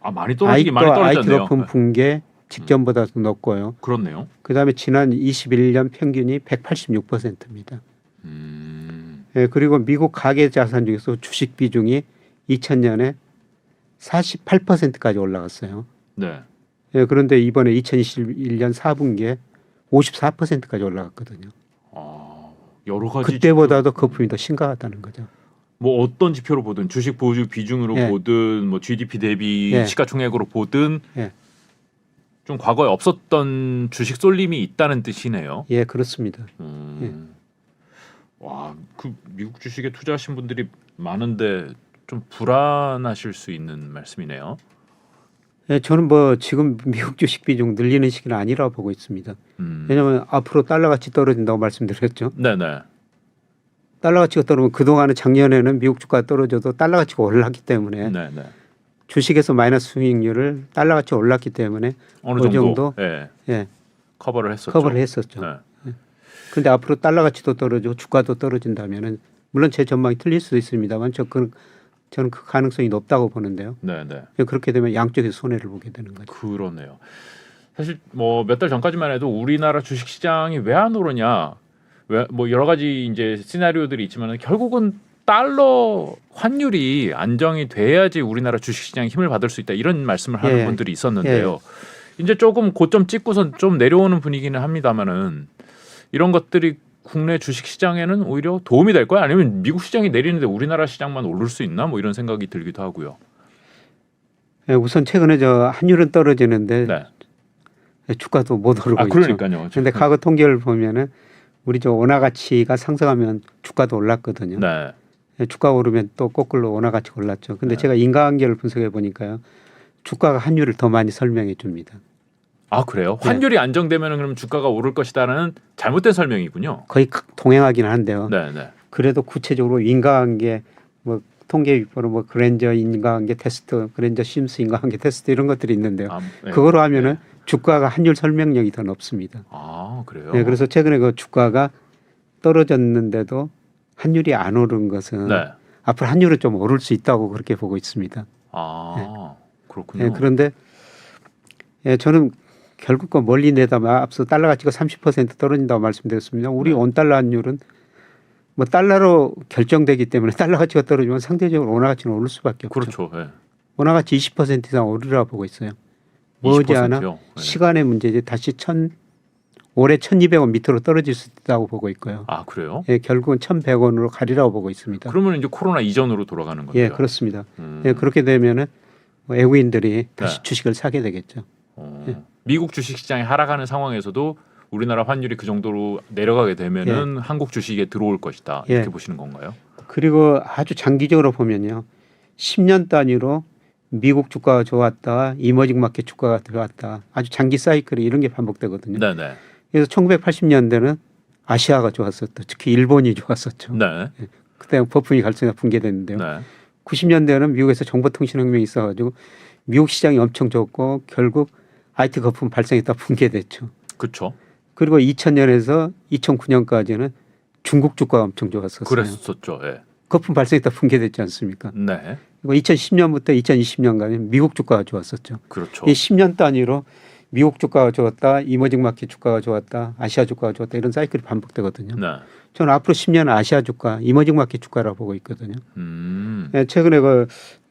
아, 많이 떨어지긴 많이 떨어졌네요. IT 거품 붕괴 직전보다도 높고요. 그렇네요. 그다음에 지난 21년 평균이 186%입니다. 예, 그리고 미국 가계 자산 중에서 주식 비중이 2000년에 48%까지 올라갔어요. 네. 예, 그런데 이번에 2021년 4분기에 54%까지 올라갔거든요. 아, 여러 가지 그때보다도 거품이 더 심각하다는 거죠. 뭐 어떤 지표로 보든 주식 보유 비중으로 예. 보든 뭐 GDP 대비 예. 시가총액으로 보든 예. 좀 과거에 없었던 주식 쏠림이 있다는 뜻이네요. 예, 그렇습니다. 와, 그 미국 주식에 투자하신 분들이 많은데 좀 불안하실 수 있는 말씀이네요. 예, 저는 뭐 지금 미국 주식 비중 늘리는 시기는 아니라고 보고 있습니다. 왜냐하면 앞으로 달러 가치 떨어진다고 말씀드렸죠. 네네. 달러 가치가 떨어지면 그동안은 작년에는 미국 주가가 떨어져도 달러 가치가 올랐기 때문에 네네. 주식에서 마이너스 수익률을 달러 가치가 올랐기 때문에 어느 그 정도, 정도 예, 예, 커버를 했었죠. 커버를 했었죠. 네. 그런데 앞으로 달러 가치도 떨어지고 주가도 떨어진다면은 물론 제 전망이 틀릴 수도 있습니다만 저는 그 가능성이 높다고 보는데요. 네네. 그렇게 되면 양쪽에서 손해를 보게 되는 거죠. 그러네요. 사실 뭐 몇 달 전까지만 해도 우리나라 주식 시장이 왜 안 오르냐, 왜 뭐 여러 가지 이제 시나리오들이 있지만 결국은 달러 환율이 안정이 돼야지 우리나라 주식 시장이 힘을 받을 수 있다 이런 말씀을 하는 예. 분들이 있었는데요. 이제 조금 고점 찍고선 좀 내려오는 분위기는 합니다만은 이런 것들이 국내 주식 시장에는 오히려 도움이 될 거야? 아니면 미국 시장이 내리는데 우리나라 시장만 오를 수 있나? 뭐 이런 생각이 들기도 하고요. 예, 우선 최근에 저 환율은 떨어지는데 네. 주가도 못 오르고 아, 있죠. 그러니까요. 그런데 과거 통계를 보면은 우리 저 원화 가치가 상승하면 주가도 올랐거든요. 네. 예, 주가 오르면 또 거꾸로 원화 가치가 올랐죠. 근데 네. 제가 인과관계를 분석해 보니까요. 주가가 환율을 더 많이 설명해 줍니다. 아 그래요? 환율이 안정되면 그럼 주가가 오를 것이다라는 잘못된 설명이군요. 거의 동행하긴 한데요. 네, 네. 그래도 구체적으로 인과관계 뭐 통계 비법으로 뭐 그랜저 인과관계 테스트, 그랜저 심스 인과관계 테스트 이런 것들이 있는데요. 네. 그거로 하면은 주가가 환율 설명력이 더 높습니다. 아 그래요? 네, 그래서 최근에 그 주가가 떨어졌는데도 환율이 안 오른 것은 네. 앞으로 환율은 좀 오를 수 있다고 그렇게 보고 있습니다. 아 그렇군요. 네, 그런데 저는 결국 그 멀리 내다 앞서 달러 가치가 30% 떨어진다고 말씀드렸습니다. 우리 원 달러 환율은 뭐 달러로 결정되기 때문에 달러 가치가 떨어지면 상대적으로 원화 가치는 오를 수밖에 없죠. 그렇죠. 네. 원화 가치 20% 이상 오르라 보고 있어요. 20%요? 머지않아 네. 시간의 문제지 다시 올해 1,200원 밑으로 떨어질 수 있다고 보고 있고요. 아 그래요? 예, 결국은 1,100원으로 가리라고 보고 있습니다. 그러면 이제 코로나 이전으로 돌아가는 건데요. 예, 그렇습니다. 예, 그렇게 되면은 외국인들이 다시 네. 주식을 사게 되겠죠. 미국 주식 시장이 하락하는 상황에서도 우리나라 환율이 그 정도로 내려가게 되면은 한국 주식에 들어올 것이다. 이렇게 보시는 건가요? 그리고 아주 장기적으로 보면요. 10년 단위로 미국 주가가 좋았다. 이머징 마켓 주가가 들어왔다. 아주 장기 사이클이 이런 게 반복되거든요. 네, 네. 그래서 1980년대는 아시아가 좋았었죠. 특히 일본이 좋았었죠. 네. 그때 거품이 갈증이 붕괴됐는데요. 네. 90년대는 미국에서 정보통신혁명이 있어가지고 미국 시장이 엄청 좋고 결국 IT 거품 발생했다 붕괴됐죠. 그렇죠. 그리고 2000년에서 2009년까지는 중국 주가가 엄청 좋았었어요. 그랬었죠. 예. 거품 발생했다 붕괴됐지 않습니까? 네. 그리고 2010년부터 2020년까지 미국 주가가 좋았었죠. 그렇죠. 이 10년 단위로 미국 주가가 좋았다, 이머징 마켓 주가가 좋았다, 아시아 주가가 좋았다 이런 사이클이 반복되거든요. 네. 저는 앞으로 10년은 아시아 주가, 이머징 마켓 주가라고 보고 있거든요. 예, 최근에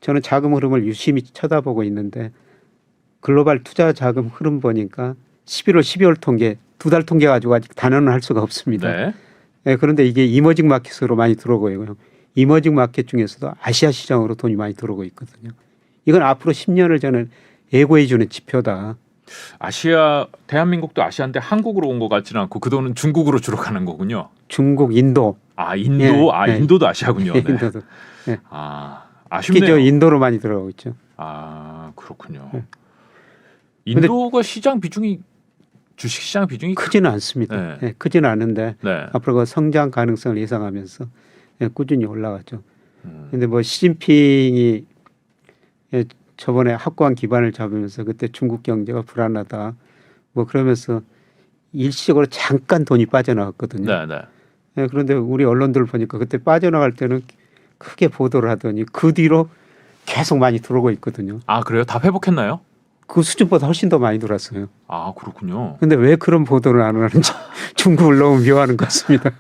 저는 자금 흐름을 유심히 쳐다보고 있는데 글로벌 투자 자금 흐름 보니까 11월, 12월 통계 두 달 통계 가지고 아직 단언을 할 수가 없습니다. 네. 예, 그런데 이게 이머징 마켓으로 많이 들어오고 있고요. 이머징 마켓 중에서도 아시아 시장으로 돈이 많이 들어오고 있거든요. 이건 앞으로 10년을 저는 예고해 주는 지표다. 아시아 대한민국도 아시아인데 한국으로 온 것 같지는 않고 그 돈은 중국으로 주로 가는 거군요. 중국, 인도. 아 인도, 예. 인도도 아시아군요. 네. 인도도. 예. 아 특히 저 아쉽네요. 인도로 많이 들어가고 있죠. 아 그렇군요. 네. 인도가 시장 비중이 주식 시장 비중이 크지는 않습니다. 네. 예, 크지는 않은데 네. 앞으로 그 성장 가능성을 예상하면서 꾸준히 올라가죠. 그런데 뭐 시진핑이 저번에 확고한 기반을 잡으면서 그때 중국 경제가 불안하다 뭐 그러면서 일시적으로 잠깐 돈이 빠져나갔거든요. 네, 네. 예, 그런데 우리 언론들 보니까 그때 빠져나갈 때는 크게 보도를 하더니 그 뒤로 계속 많이 들어오고 있거든요. 아 그래요? 다 회복했나요? 그 수준보다 훨씬 더 많이 들어왔어요. 아 그렇군요. 근데 왜 그런 보도를 안 하는지 중국을 너무 미워하는 것 같습니다.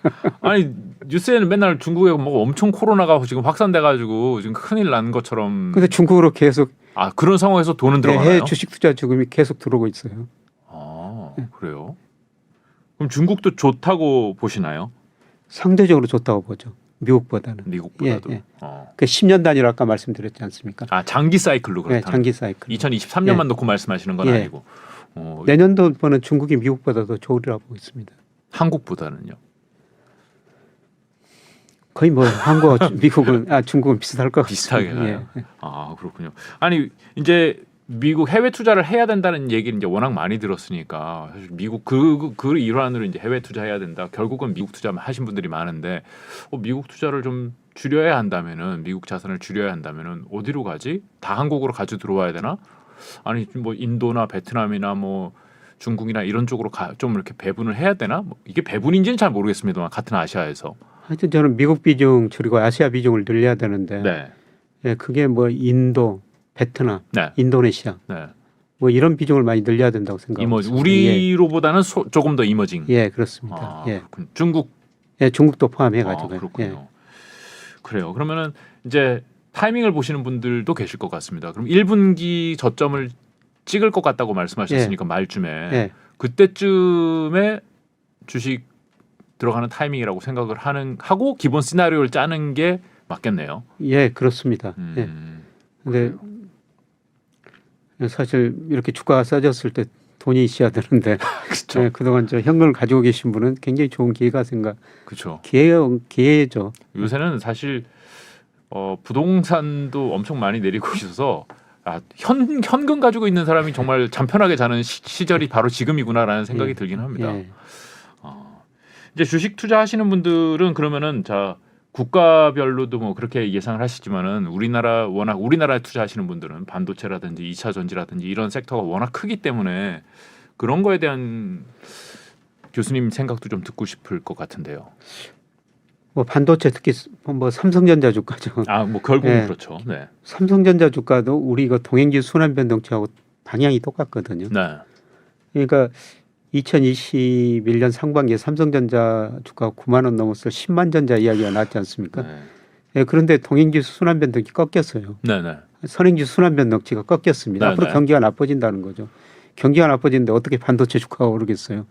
아니 뉴스에는 맨날 중국에 뭐 엄청 코로나가 지금 확산돼가지고 지금 큰일 난 것처럼. 근데 중국으로 계속 아 그런 상황에서 돈은 들어가나요? 해외 주식 투자 자금이 계속 들어오고 있어요. 아 그래요? 그럼 중국도 좋다고 보시나요? 상대적으로 좋다고 보죠. 미국보다는. 미국보다도. 예. 그 10년 단위로 아까 말씀드렸지 않습니까? 아 장기 사이클로 네, 그렇다. 장기 사이클. 2023년만 예. 놓고 말씀하시는 건 예. 아니고. 내년도 보는 중국이 미국보다 더 좋으리라고 보고 있습니다. 한국보다는요? 거의 뭐 한국과 미국은 중국은 비슷할 것 같습니다. 비슷하게 가요. 아 그렇군요. 아니 이제 미국 해외 투자를 해야 된다는 얘기를 이제 워낙 많이 들었으니까 사실 미국 그 일환으로 이제 해외 투자해야 된다. 결국은 미국 투자 하신 분들이 많은데 미국 투자를 좀 줄여야 한다면은 미국 자산을 줄여야 한다면은 어디로 가지? 다 한국으로 가져 들어와야 되나? 아니 뭐 인도나 베트남이나 뭐 중국이나 이런 쪽으로 좀 이렇게 배분을 해야 되나? 뭐 이게 배분인지는 잘 모르겠습니다만 같은 아시아에서. 하여튼 저는 미국 비중 줄이고 아시아 비중을 늘려야 되는데 네. 예, 그게 뭐 인도, 베트남, 네. 인도네시아 네. 뭐 이런 비중을 많이 늘려야 된다고 생각합니다. 우리로보다는 조금 더 이머징. 예, 그렇습니다. 아, 예. 그렇군요. 중국. 예, 중국도 포함해가지고. 그렇군요. 예. 그래요. 그러면은 이제 타이밍을 보시는 분들도 계실 것 같습니다. 그럼 1분기 저점을 찍을 것 같다고 말씀하셨으니까 말쯤에 예. 그때쯤에 주식 들어가는 타이밍이라고 생각을 하고 기본 시나리오를 짜는 게 맞겠네요. 예, 그렇습니다. 예. 근데 사실 이렇게 주가가 싸졌을 때 돈이 있어야 되는데 그렇죠. 예, 그동안 저 현금을 가지고 계신 분은 굉장히 좋은 기회가 그렇죠. 기회죠. 요새는 사실 부동산도 엄청 많이 내리고 있어서 현금 가지고 있는 사람이 정말 잠편하게 자는 시절이 바로 지금이구나라는 생각이 들긴 합니다. 이제 주식 투자하시는 분들은 그러면은 자 국가별로도 뭐 그렇게 예상을 하시지만은 우리나라에 투자하시는 분들은 반도체라든지 2차 전지라든지 이런 섹터가 워낙 크기 때문에 그런 거에 대한 교수님 생각도 좀 듣고 싶을 것 같은데요. 뭐 반도체 특히 뭐 삼성전자 주가죠. 뭐 결국은 그렇죠. 네. 삼성전자 주가도 우리 이거 동행지수 순환 변동치하고 방향이 똑같거든요. 네. 그러니까 2021년 상반기에 삼성전자 주가가 9만 원 넘었을 10만 전자 이야기가 나왔지 않습니까? 네. 그런데 동행지수 순환 변동치 꺾였어요. 네네. 선행지수 순환 변동치가 꺾였습니다. 앞으로 경기가 나빠진다는 거죠. 경기가 나빠지는데 어떻게 반도체 주가가 오르겠어요?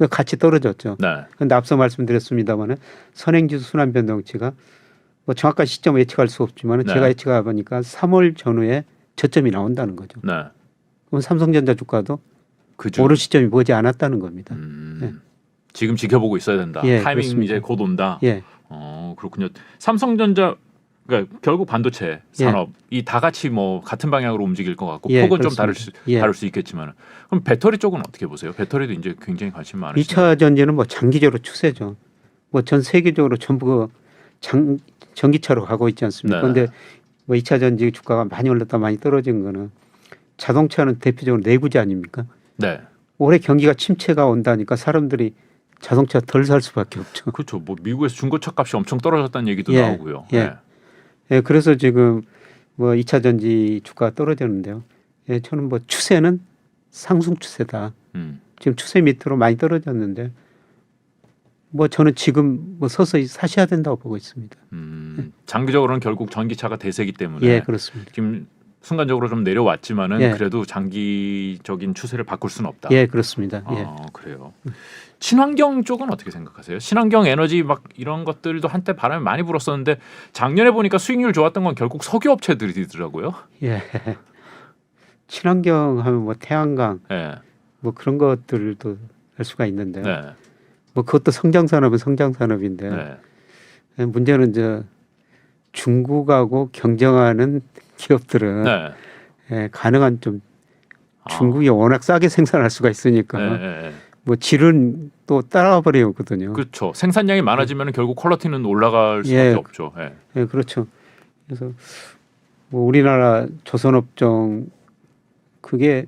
같이 떨어졌죠. 그런데 앞서 말씀드렸습니다마는 선행지수 순환 변동치가 뭐 정확한 시점 예측할 수 없지만 제가 예측해 보니까 3월 전후에 저점이 나온다는 거죠. 그럼 삼성전자 주가도 오를 시점이 머지 않았다는 겁니다. 지금 지켜보고 있어야 된다. 타이밍 그렇습니다. 이제 곧 온다. 그렇군요. 삼성전자 그러니까 결국 반도체 산업 이 다 같이 뭐 같은 방향으로 움직일 것 같고 폭은 좀 다를 수 있겠지만 그럼 배터리 쪽은 어떻게 보세요? 배터리도 이제 굉장히 관심 많으시죠. 2차 전지는 뭐 장기적으로 추세죠. 뭐 전 세계적으로 전부 전기차로 가고 있지 않습니까? 그런데 뭐 2차 전지 주가가 많이 올랐다 많이 떨어진 거는 자동차는 대표적으로 내구재 아닙니까? 네. 올해 경기가 침체가 온다니까 사람들이 자동차 덜 살 수밖에 없죠. 그렇죠. 뭐 미국에서 중고차 값이 엄청 떨어졌다는 얘기도 나오고요. 그래서 지금 뭐 2차 전지 주가가 떨어졌는데요. 저는 뭐 추세는 상승 추세다. 지금 추세 밑으로 많이 떨어졌는데 뭐 저는 지금 뭐 서서히 사셔야 된다고 보고 있습니다. 장기적으로는 결국 전기차가 대세이기 때문에 그렇습니다. 지금 순간적으로 좀 내려왔지만은 그래도 장기적인 추세를 바꿀 수는 없다. 그렇습니다. 그래요. 친환경 쪽은 어떻게 생각하세요? 친환경 에너지 막 이런 것들도 한때 바람이 많이 불었었는데 작년에 보니까 수익률 좋았던 건 결국 석유 업체들이더라고요. 친환경 하면 뭐 태양광 뭐 그런 것들도 할 수가 있는데 뭐 그것도 성장 산업은 성장 산업인데 문제는 저 중국하고 경쟁하는 기업들은 가능한 좀 중국이 워낙 싸게 생산할 수가 있으니까 뭐 질은 또 따라와 버리거든요. 그렇죠. 생산량이 많아지면 결국 퀄리티는 올라갈 수밖에 없죠. 그렇죠. 그래서 뭐 우리나라 조선업종 그게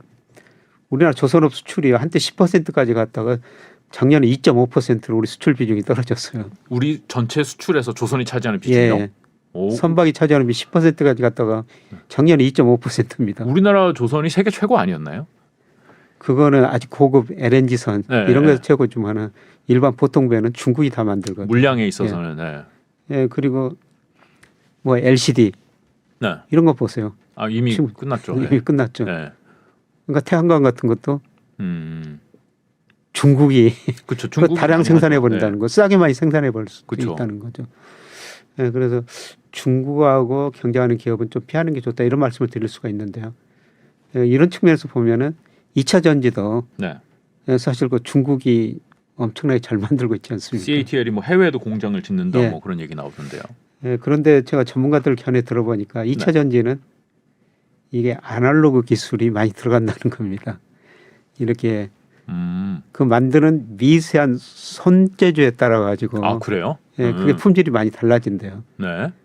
우리나라 조선업 수출이 한때 10%까지 갔다가 작년에 2.5%로 우리 수출 비중이 떨어졌어요. 우리 전체 수출에서 조선이 차지하는 비중이요? 선박이 차지하는 비 10%까지 갔다가 작년에 2.5%입니다. 우리나라 조선이 세계 최고 아니었나요? 그거는 아직 고급 LNG선 이런 거에서 최고지만은 일반 보통 배는 중국이 다 만들거든요. 물량에 있어서는 그리고 뭐 LCD 이런 거 보세요. 이미 끝났죠. 이미 끝났죠. 그러니까 태양광 같은 것도 중국이 다량 생산해 버린다는 거, 싸게 많이 생산해 버릴 수 있다는 거죠. 그래서 중국하고 경쟁하는 기업은 좀 피하는 게 좋다 이런 말씀을 드릴 수가 있는데요. 이런 측면에서 보면은 2차 전지도 사실 그 중국이 엄청나게 잘 만들고 있지 않습니까? CATL이 뭐 해외에도 공장을 짓는다 뭐 그런 얘기 나오던데요. 그런데 제가 전문가들 견해 들어보니까 2차 전지는 이게 아날로그 기술이 많이 들어간다는 겁니다. 이렇게 그 만드는 미세한 손재주에 따라 가지고 그래요? 그게 품질이 많이 달라진대요.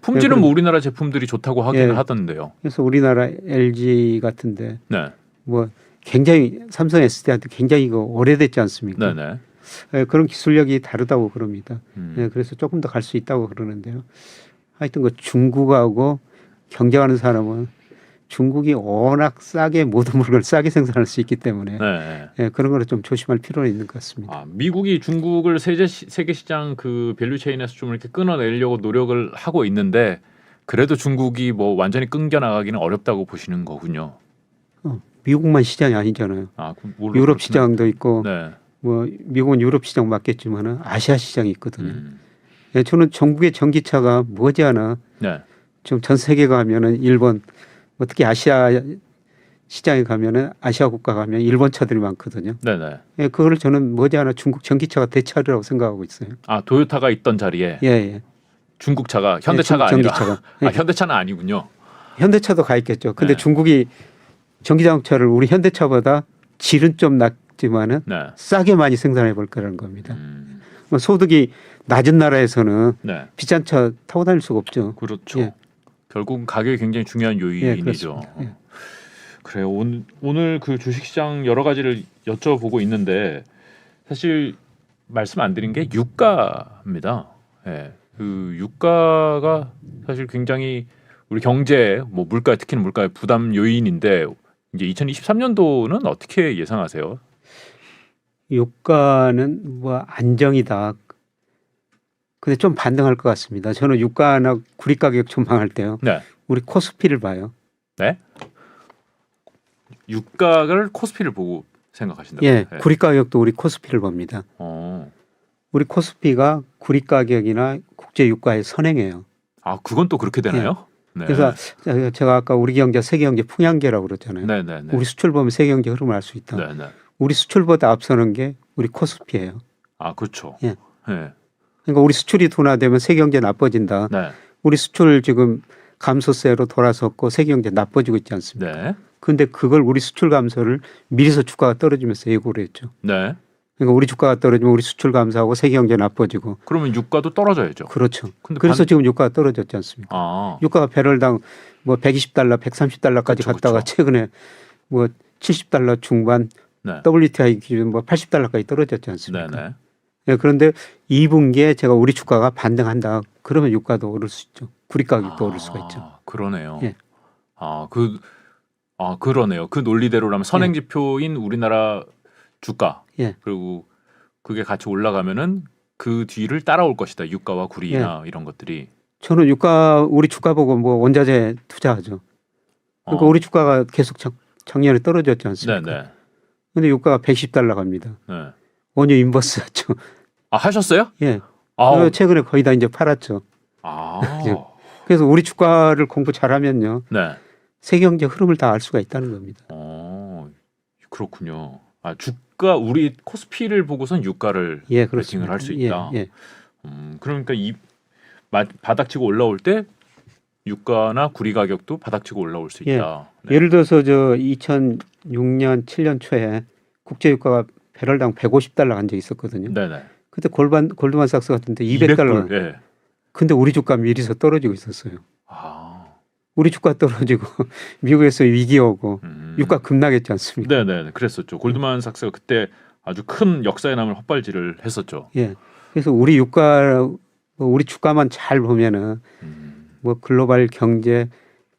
품질은 뭐 우리나라 제품들이 좋다고 하기는 하던데요. 그래서 우리나라 LG 같은데 뭐 굉장히 삼성 SD한테 굉장히 이거 오래됐지 않습니까? 그런 기술력이 다르다고 그럽니다. 그래서 조금 더 갈 수 있다고 그러는데요. 하여튼 그 중국하고 경쟁하는 사람은 중국이 워낙 싸게 모든 물건을 싸게 생산할 수 있기 때문에 그런 거를 좀 조심할 필요는 있는 것 같습니다. 미국이 중국을 세계 시장 그 밸류 체인에서 좀 이렇게 끊어내려고 노력을 하고 있는데 그래도 중국이 뭐 완전히 끊겨 나가기는 어렵다고 보시는 거군요. 미국만 시장이 아니잖아요. 유럽 시장도 있고 뭐 미국은 유럽 시장 맞겠지만은 아시아 시장이 있거든요. 저는 중국의 전기차가 머지않아 지금 전 세계가 하면은 일본 특히 아시아 시장에 가면은 아시아 국가 가면 일본 차들이 많거든요. 그거를 저는 머지않아 중국 전기차가 대차리라고 생각하고 있어요. 도요타가 있던 자리에 중국 차가 현대차가 아니라 현대차는 아니군요. 현대차도 가 있겠죠. 근데 네. 중국이 전기자동차를 우리 현대차보다 질은 좀 낮지만은 네. 싸게 많이 생산해 볼 거라는 겁니다. 음. 뭐 소득이 낮은 나라에서는 네. 비싼 차 타고 다닐 수가 없죠. 그렇죠. 예. 결국 가격이 굉장히 중요한 요인이죠. 그렇습니다. 예. 그래요. 오늘 그 주식시장 여러 가지를 여쭤보고 있는데 사실 말씀 안 드린 게 유가입니다. 예. 그 유가가 사실 굉장히 우리 경제, 뭐 물가, 특히는 물가의 부담 요인인데 이제 2023년도는 어떻게 예상하세요? 유가는 뭐 안정이다. 근데 좀 반등할 것 같습니다. 저는 유가나 구리 가격 전망할 때요. 네. 우리 코스피를 봐요. 네? 유가를 코스피를 보고 생각하신다고요? 예, 네. 구리 가격도 우리 코스피를 봅니다. 우리 코스피가 구리 가격이나 국제 유가에 선행해요. 아, 그건 또 그렇게 되나요? 네. 그래서 제가 아까 우리 경제 세계경제 풍향계라고 그랬잖아요. 네네네. 우리 수출 보면 세계경제 흐름을 알 수 있다. 네네. 우리 수출보다 앞서는 게 우리 코스피예요. 아, 그렇죠. 예. 네. 그러니까 우리 수출이 둔화되면 세계경제 나빠진다. 네. 우리 수출 지금 감소세로 돌아섰고 세계경제 나빠지고 있지 않습니까? 네. 그런데 그걸 우리 수출 감소를 미리서 주가가 떨어지면서 예고를 했죠. 네. 그러니까 우리 주가가 떨어지면 우리 수출 감소하고 세계경제 나빠지고. 그러면 유가도 떨어져야죠. 그렇죠. 근데 그래서 지금 유가가 떨어졌지 않습니까? 아, 유가가 배럴당 뭐 120달러, 130달러까지 그쵸, 갔다가 그쵸. 최근에 뭐 70달러 중반, 네. WTI 기준 뭐 80달러까지 떨어졌지 않습니까? 네네. 예, 그런데 2분기에 제가 우리 주가가 반등한다. 그러면 유가도 오를 수 있죠. 구리 가격도 오를 수가 있죠. 그러네요. 예. 그러네요. 그 논리대로라면 선행지표인 우리나라 주가 예. 그리고 그게 같이 올라가면은 그 뒤를 따라올 것이다. 유가와 구리나 이런 것들이. 저는 우리 주가 보고 뭐 원자재 투자하죠. 그러니까 우리 주가가 계속 작년에 떨어졌지 않습니까? 네네. 근데 유가가 110달러 갑니다. 네. 원유 인버스였죠. 아, 하셨어요? 예. 아, 최근에 거의 다 이제 팔았죠. 아, 그래서 우리 주가를 공부 잘하면요. 네. 세계경제 흐름을 다 알 수가 있다는 겁니다. 그렇군요. 아, 주가 우리 코스피를 보고선 유가를 예, 베팅을 할 수 있다. 예. 그러니까 이 바닥치고 올라올 때 유가나 구리 가격도 바닥치고 올라올 수 예. 있다. 네. 예를 들어서 저 2006년 7년 초에 국제 유가가 배럴당 150달러 간 적이 있었거든요. 네네. 그때 골드만삭스 같은데 200달러. 200불. 예. 근데 우리 주가 미리서 떨어지고 있었어요. 아, 우리 주가 떨어지고 미국에서 위기 오고 유가 급락했지 않습니까? 네네. 그랬었죠. 골드만삭스가 그때 아주 큰 역사에 남을 헛발질을 했었죠. 예. 그래서 우리 주가만 잘 보면은 뭐 글로벌 경제,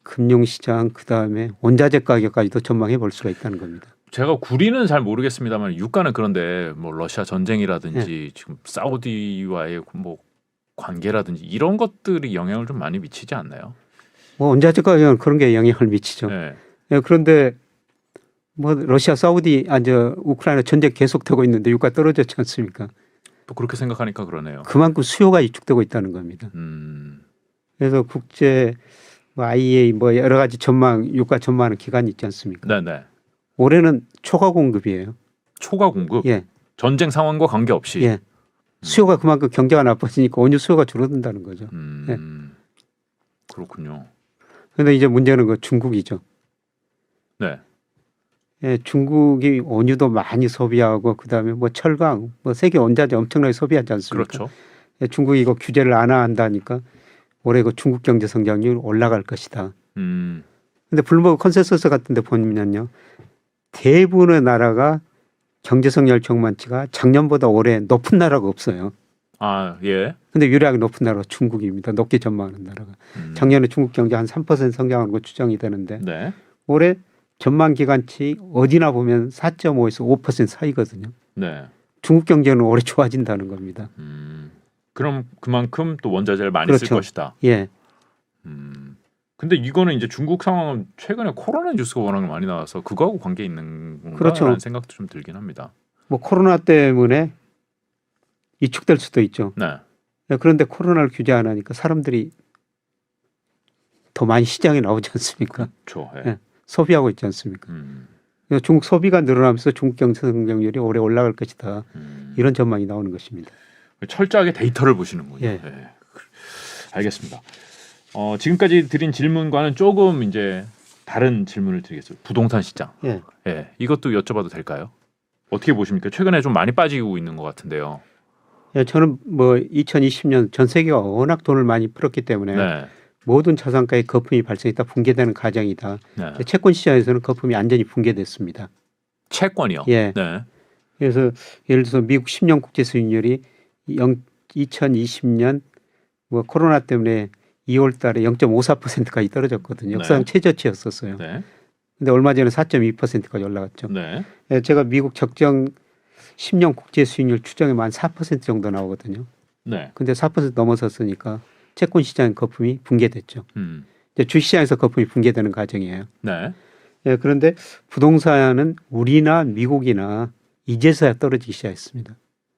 금융시장, 그 다음에 원자재 가격까지도 전망해 볼 수가 있다는 겁니다. 제가 구리는 잘 모르겠습니다만 유가는 그런데 뭐 러시아 전쟁이라든지 지금 사우디와의 뭐 관계라든지 이런 것들이 영향을 좀 많이 미치지 않나요? 뭐 원자재 가격은 그런 게 영향을 미치죠. 네. 예, 그런데 뭐 러시아, 우크라이나 전쟁 계속되고 있는데 유가 떨어졌지 않습니까? 또 그렇게 생각하니까 그러네요. 그만큼 수요가 위축되고 있다는 겁니다. 그래서 국제 뭐 IEA 뭐 여러 가지 유가 전망하는 기관이 있지 않습니까? 네네. 올해는 초과 공급이에요. 초과 공급. 예. 전쟁 상황과 관계없이. 예. 수요가 그만큼 경제가 나빠지니까 원유 수요가 줄어든다는 거죠. 예. 그렇군요. 그런데 이제 문제는 그 중국이죠. 네. 예, 중국이 원유도 많이 소비하고 그다음에 뭐 철강, 뭐 세계 원자재 엄청나게 소비하지 않습니까? 그렇죠. 예, 중국이 이거 규제를 안 한다니까 올해 그 중국 경제 성장률 올라갈 것이다. 근데 블룸버그 컨센서스 같은 데 보면요. 대부분의 나라가 경제 성장률 전망치가 작년보다 올해 높은 나라가 없어요. 아, 예. 근데 유일하게 높은 나라가 중국입니다. 높게 전망하는 나라가. 작년에 중국 경제 한 3% 성장하는 거 추정이 되는데 네. 올해 전망 기간치 어디나 보면 4.5에서 5% 사이거든요. 네. 중국 경제는 올해 좋아진다는 겁니다. 그럼 그만큼 또 원자재를 많이 그렇죠. 쓸 것이다. 예. 근데 이거는 이제 중국 상황은 최근에 코로나 뉴스가 워낙 많이 나와서 그거하고 관계 있는 건가라는 그렇죠. 생각도 좀 들긴 합니다. 뭐 코로나 때문에 위축될 수도 있죠. 네. 그런데 코로나를 규제 안 하니까 사람들이 더 많이 시장에 나오지 않습니까? 그렇죠. 예. 예. 소비하고 있지 않습니까? 그래서 중국 소비가 늘어나면서 중국 경제 성장률이 올해 올라갈 것이다. 이런 전망이 나오는 것입니다. 철저하게 데이터를 보시는군요. 예. 예. 알겠습니다. 지금까지 드린 질문과는 조금 이제 다른 질문을 드리겠습니다. 부동산 시장. 예. 예, 이것도 여쭤봐도 될까요? 어떻게 보십니까? 최근에 좀 많이 빠지고 있는 것 같은데요. 예, 저는 뭐 2020년 전 세계가 워낙 돈을 많이 풀었기 때문에 네. 모든 자산가에 거품이 발생했다 붕괴되는 과정이다. 네. 채권 시장에서는 거품이 완전히 붕괴됐습니다. 채권이요. 예. 네. 그래서 예를 들어서 미국 10년 국제 수익률이 2020년 뭐 코로나 때문에 2월 달에 0.54%까지 떨어졌거든요. 역사상 네. 최저치였었어요. 네. 근데 얼마 전에 4.2%까지 올라갔죠. 네. 예, 제가 미국 적정 10년 국제 수익률 추정에만 4% 정도 나오거든요. 네. 근데 4% 넘어섰으니까 채권 시장 거품이 붕괴됐죠. 이제 주시장에서 거품이 붕괴되는 과정이에요. 네. 예, 그런데 부동산은 우리나 미국이나 이제서야 떨어지기 시작했습니다.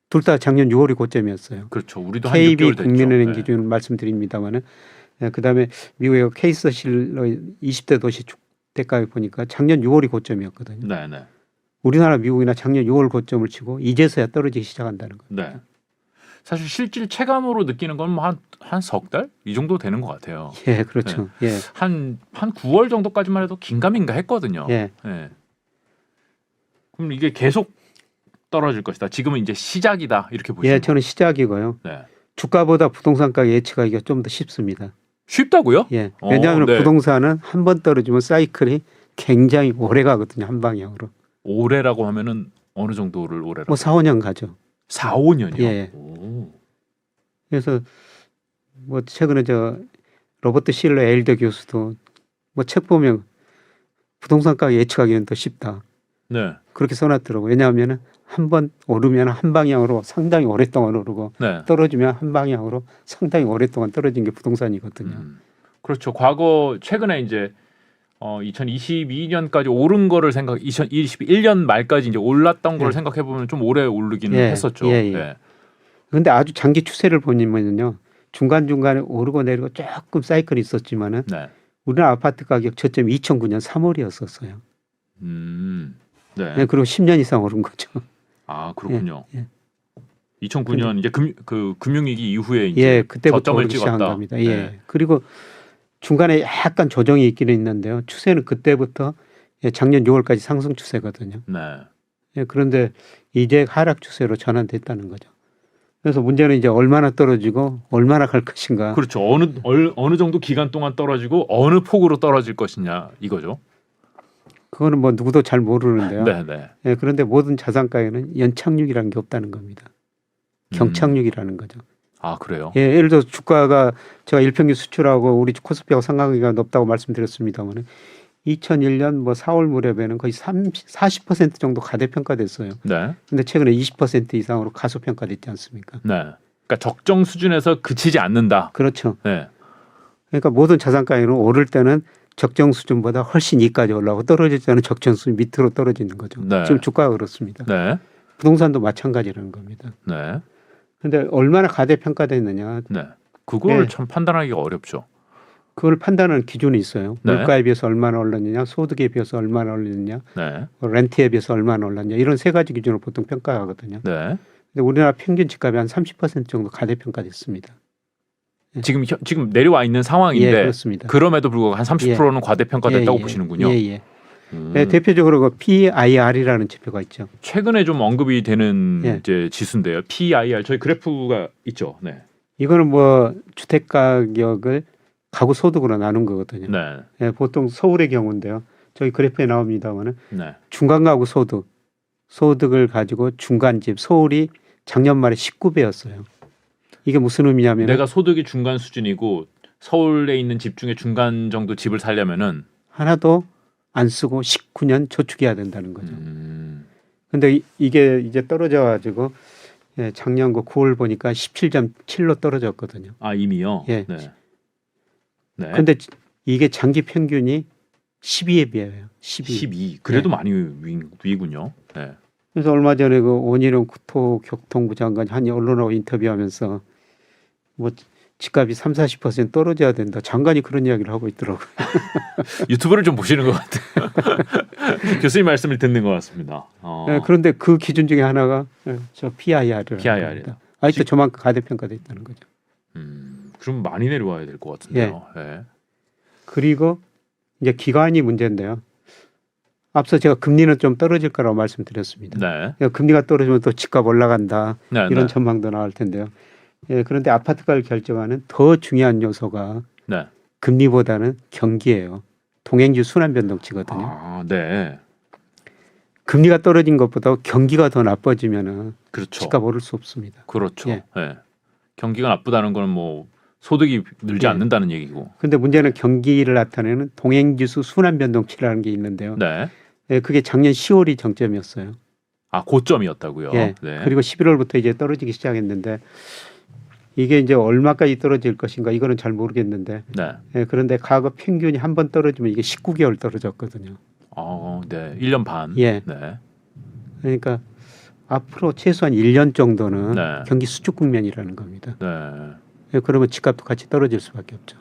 둘 다 작년 6월이 고점이었어요. 그렇죠. 우리도 한 KB 6개월 됐죠. 국민은행 네. 기준 말씀드립니다만은 예, 그다음에 미국의 케이스 실러 20대 도시 주택가에 보니까 작년 6월이 고점이었거든요. 네, 네. 우리나라 미국이나 작년 6월 고점을 치고 이제서야 떨어지기 시작한다는 거예요. 네. 사실 실질 체감으로 느끼는 건 뭐 한 석 달 이 정도 되는 것 같아요. 예, 그렇죠. 예, 한 9월 정도까지만 해도 긴가민가 했거든요. 예. 예. 그럼 이게 계속 떨어질 것이다. 지금은 이제 시작이다. 이렇게 보시면 예, 저는 시작이고요. 네. 주가보다 부동산 가격 예측하기가 좀 더 쉽습니다. 쉽다고요? 예, 왜냐하면 네. 부동산은 한 번 떨어지면 사이클이 굉장히 오래 가거든요. 한 방향으로. 올해라고 하면은 어느 정도를 올해라고? 뭐 4, 5년 가죠. 4, 5년이요. 예. 오. 그래서 뭐 최근에 저 로버트 실러 에일더 교수도 뭐 책 보면 부동산 가격 예측하기는 더 쉽다. 네. 그렇게 써놨더라고요. 왜냐하면은 한 번 오르면 한 방향으로 상당히 오랫동안 오르고 네. 떨어지면 한 방향으로 상당히 오랫동안 떨어진 게 부동산이거든요. 그렇죠. 과거 최근에 이제 2022년까지 오른 거를 2021년 말까지 이제 올랐던 걸 예. 생각해 보면 좀 오래 오르기는 예, 했었죠. 예, 예. 네. 그런데 아주 장기 추세를 보면요. 중간중간에 오르고 내리고 조금 사이클이 있었지만은 네. 우리나라 아파트 가격 저점이 2009년 3월이었었어요. 네. 네, 그리고 10년 이상 오른 거죠. 아, 그렇군요. 예. 2009년 이제 금융위기 이후에 이제 예, 그때부터 저점을 오르기 시작한 찍었다. 겁니다. 예. 네. 그리고 중간에 약간 조정이 있기는 있는데요. 추세는 그때부터 작년 6월까지 상승 추세거든요. 네. 예, 그런데 이제 하락 추세로 전환됐다는 거죠. 그래서 문제는 이제 얼마나 떨어지고 얼마나 갈 것인가. 그렇죠. 어느 정도 기간 동안 떨어지고 어느 폭으로 떨어질 것이냐 이거죠. 그거는 뭐 누구도 잘 모르는데요. 네, 네. 예, 그런데 모든 자산가에는 연착륙이라는 게 없다는 겁니다. 경착륙이라는 거죠. 아, 그래요. 예, 예를 들어 주가가 제가 일평균 수출하고 우리 코스피하고 상관관계가 높다고 말씀드렸습니다만 2001년 뭐 4월 무렵에는 거의 40% 정도 가대평가됐어요. 네. 근데 최근에 20% 이상으로 가소평가됐지 않습니까? 네. 그러니까 적정 수준에서 그치지 않는다. 그렇죠. 네. 그러니까 모든 자산가에는 오를 때는 적정 수준보다 훨씬 이까지 올라오고 떨어질 때는 적정 수준 밑으로 떨어지는 거죠. 네. 지금 주가가 그렇습니다. 네. 부동산도 마찬가지라는 겁니다. 네. 그런데 얼마나 가대평가됐느냐 네. 그걸 네. 참 판단하기가 어렵죠. 그걸 판단하는 기준이 있어요. 네. 물가에 비해서 얼마나 올랐느냐, 소득에 비해서 얼마나 올랐느냐, 네. 렌트에 비해서 얼마나 올랐냐 이런 세 가지 기준으로 보통 평가하거든요. 네. 근데 우리나라 평균 집값이 한 30% 정도 가대평가됐습니다. 지금 내려와 있는 상황인데 예, 그렇습니다. 그럼에도 불구하고 한 30%는 과대평가됐다고 보시는군요. 예, 예. 네, 대표적으로 그 PIR이라는 지표가 있죠. 최근에 좀 언급이 되는 예. 이제 지수인데요. PIR 저희 그래프가 있죠. 네. 이거는 뭐 주택 가격을 가구 소득으로 나눈 거거든요. 네. 예, 보통 서울의 경우인데요. 저희 그래프에 나옵니다만은 네. 중간 가구 소득을 가지고 중간집 서울이 작년 말에 19배였어요. 이게 무슨 의미냐면 내가 소득이 중간 수준이고 서울에 있는 집 중에 중간 정도 집을 살려면은 하나도 안 쓰고 19년 저축해야 된다는 거죠. 음. 근데 이게 이제 떨어져 가지고 예, 작년 그 9월 보니까 17.7로 떨어졌거든요. 아, 이미요. 예. 네. 네. 근데 이게 장기 평균이 12에 비해요. 12. 그래도 예. 많이 위군요. 네. 그래서 얼마 전에 그 원희룡 국토교통부 장관이 한 언론하고 인터뷰하면서 뭐 집값이 30-40% 떨어져야 된다. 장관이 그런 이야기를 하고 있더라고요. 유튜브를 좀 보시는 것 같아요. 교수님 말씀을 듣는 것 같습니다. 네, 그런데 그 기준 중에 하나가 저 PIR이라는 PIR 이다. 겁니다. 아직도 저만큼 가대평가돼 있다는 거죠. 좀 많이 내려와야 될 것 같은데요. 예. 그리고 이제 기간이 문제인데요. 앞서 제가 금리는 좀 떨어질 거라고 말씀드렸습니다. 네. 그러니까 금리가 떨어지면 또 집값 올라간다 네, 이런 네. 전망도 나올 텐데요. 그런데 아파트가를 결정하는 더 중요한 요소가 네. 금리보다는 경기예요. 동행주 순환 변동치거든요. 아, 네. 금리가 떨어진 것보다 경기가 더 나빠지면은 그렇죠. 집값 오를 수 없습니다. 그렇죠. 예. 예. 경기가 나쁘다는 거는 뭐 소득이 늘지 예. 않는다는 얘기고. 근데 문제는 경기를 나타내는 동행지수 순환 변동치라는 게 있는데요. 네. 그게 작년 10월이 정점이었어요. 아, 고점이었다고요. 예. 네. 그리고 11월부터 이제 떨어지기 시작했는데 이게 이제 얼마까지 떨어질 것인가 이거는 잘 모르겠는데 네. 그런데 과거 평균이 한 번 떨어지면 이게 19개월 떨어졌거든요. 네. 1년 반. 예. 네. 그러니까 앞으로 최소한 1년 정도는 네. 경기 수축 국면이라는 겁니다. 네. 그러면 집값도 같이 떨어질 수밖에 없죠.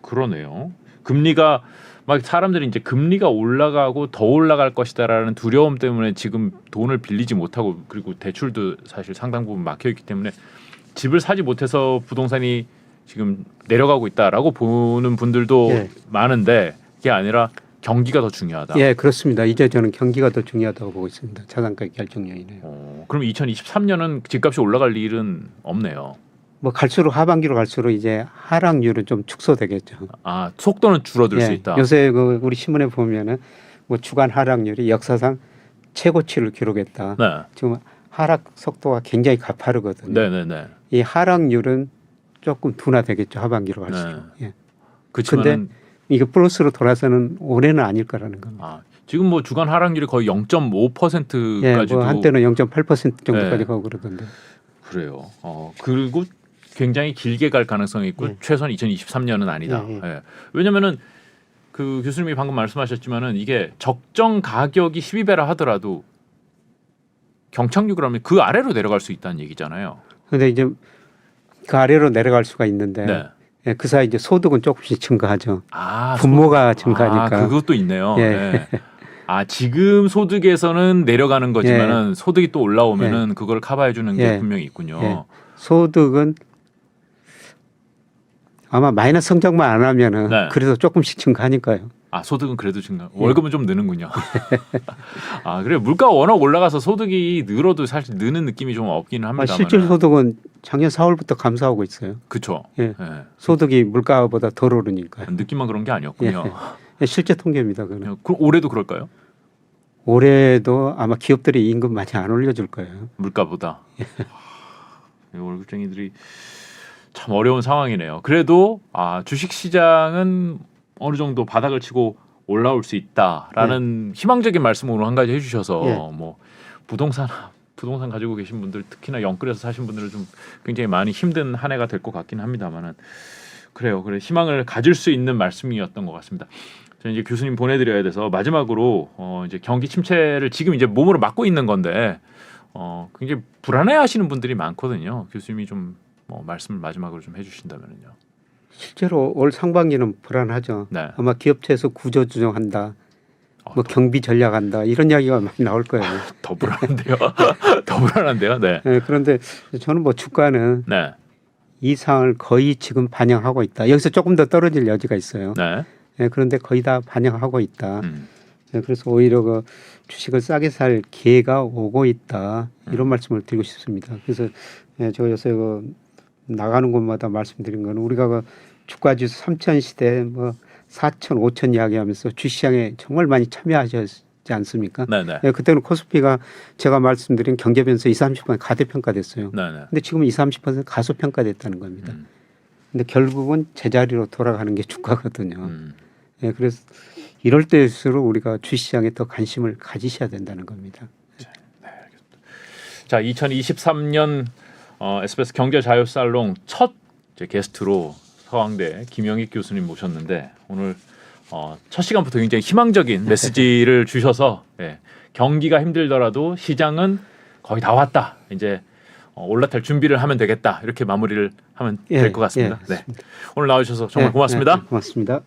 그러네요. 금리가 막 사람들이 이제 금리가 올라가고 더 올라갈 것이다라는 두려움 때문에 지금 돈을 빌리지 못하고 그리고 대출도 사실 상당 부분 막혀 있기 때문에 집을 사지 못해서 부동산이 지금 내려가고 있다라고 보는 분들도 예. 많은데 그게 아니라 경기가 더 중요하다. 예, 그렇습니다. 이제 저는 경기가 더 중요하다고 보고 있습니다. 자산가의 결정요인이네요. 그럼 2023년은 집값이 올라갈 일은 없네요. 뭐 갈수록 하반기로 갈수록 이제 하락률은 좀 축소되겠죠. 아, 속도는 줄어들 수 있다. 요새 그 우리 신문에 보면은 뭐 주간 하락률이 역사상 최고치를 기록했다. 네. 지금 하락 속도가 굉장히 가파르거든요. 네네네. 이 하락률은 조금 둔화되겠죠. 하반기로 갈수록. 네. 예. 그렇지만 이게 플러스로 돌아서는 올해는 아닐 거라는 겁니다. 지금 뭐 주간 하락률이 거의 0.5%까지도 예, 뭐 한때는 0.8% 정도까지 네. 가고 그러던데. 그래요. 그리고 굉장히 길게 갈 가능성이 있고 예. 최소한 2023년은 아니다. 예, 예. 예. 왜냐면은 그 교수님이 방금 말씀하셨지만은 이게 적정 가격이 12배라 하더라도 경착륙을 하면 그 아래로 내려갈 수 있다는 얘기잖아요. 그런데 이제 그 아래로 내려갈 수가 있는데 네. 예, 그 사이 이제 소득은 조금씩 증가하죠. 아, 분모가 증가하니까. 그것도 있네요. 예. 네. 아, 지금 소득에서는 내려가는 거지만은 소득이 또 올라오면은 그걸 커버해 주는 게 예. 분명히 있군요. 예. 소득은 아마 마이너스 성장만 안 하면은 네. 그래도 조금씩 증가하니까요. 아, 소득은 그래도 증가. 월급은 좀 느는군요. 아, 그래 물가가 워낙 올라가서 소득이 늘어도 사실 느는 느낌이 좀 없기는 합니다만. 실질 소득은 작년 4월부터 감소하고 있어요. 그렇죠. 예. 소득이 물가보다 덜 오르니까요. 느낌만 그런 게 아니었군요. 예, 실제 통계입니다. 그는. 그럼 올해도 그럴까요? 올해도 아마 기업들이 임금 많이 안 올려줄 거예요. 물가보다. 이 월급쟁이들이 참 어려운 상황이네요. 그래도 주식 시장은 어느 정도 바닥을 치고 올라올 수 있다라는 희망적인 말씀을 오늘 한 가지 해주셔서 뭐 부동산 가지고 계신 분들 특히나 영끌에서 사신 분들은 좀 굉장히 많이 힘든 한 해가 될 것 같긴 합니다만은 그래 희망을 가질 수 있는 말씀이었던 것 같습니다. 저는 이제 교수님 보내드려야 돼서 마지막으로 이제 경기 침체를 지금 이제 몸으로 맞고 있는 건데 굉장히 불안해하시는 분들이 많거든요. 교수님이 좀 말씀을 마지막으로 좀 해주신다면요. 실제로 올 상반기는 불안하죠. 네. 아마 기업체에서 구조 조정한다, 뭐 경비 전략한다 이런 이야기가 많이 나올 거예요. 더 불안한데요. 더 불안한데요. 네. 네, 그런데 저는 뭐 주가는 네. 이 상황을 거의 지금 반영하고 있다. 여기서 조금 더 떨어질 여지가 있어요. 네. 네, 그런데 거의 다 반영하고 있다. 네, 그래서 오히려 그 주식을 싸게 살 기회가 오고 있다. 이런 말씀을 드리고 싶습니다. 그래서 제가 요새 그 나가는 곳마다 말씀드린 거는 우리가 그 주가지수 3천 시대 뭐 4천, 5천 이야기하면서 주시장에 정말 많이 참여하셨지 않습니까? 네네. 네, 그때는 코스피가 제가 말씀드린 경제 변수 20-30% 가대평가됐어요. 네네. 근데 지금 20-30% 가소평가됐다는 겁니다. 근데 결국은 제자리로 돌아가는 게 주가거든요. 네, 그래서 이럴 때일수록 우리가 주시장에 더 관심을 가지셔야 된다는 겁니다. 네, 알겠습니다. 자, 2023년 SBS 경제자유살롱 첫 게스트로 서강대 김영익 교수님 모셨는데 오늘 첫 시간부터 굉장히 희망적인 메시지를 주셔서 경기가 힘들더라도 시장은 거의 다 왔다. 이제 올라탈 준비를 하면 되겠다. 이렇게 마무리를 하면 될 것 같습니다. 네. 오늘 나와주셔서 정말 고맙습니다. 고맙습니다.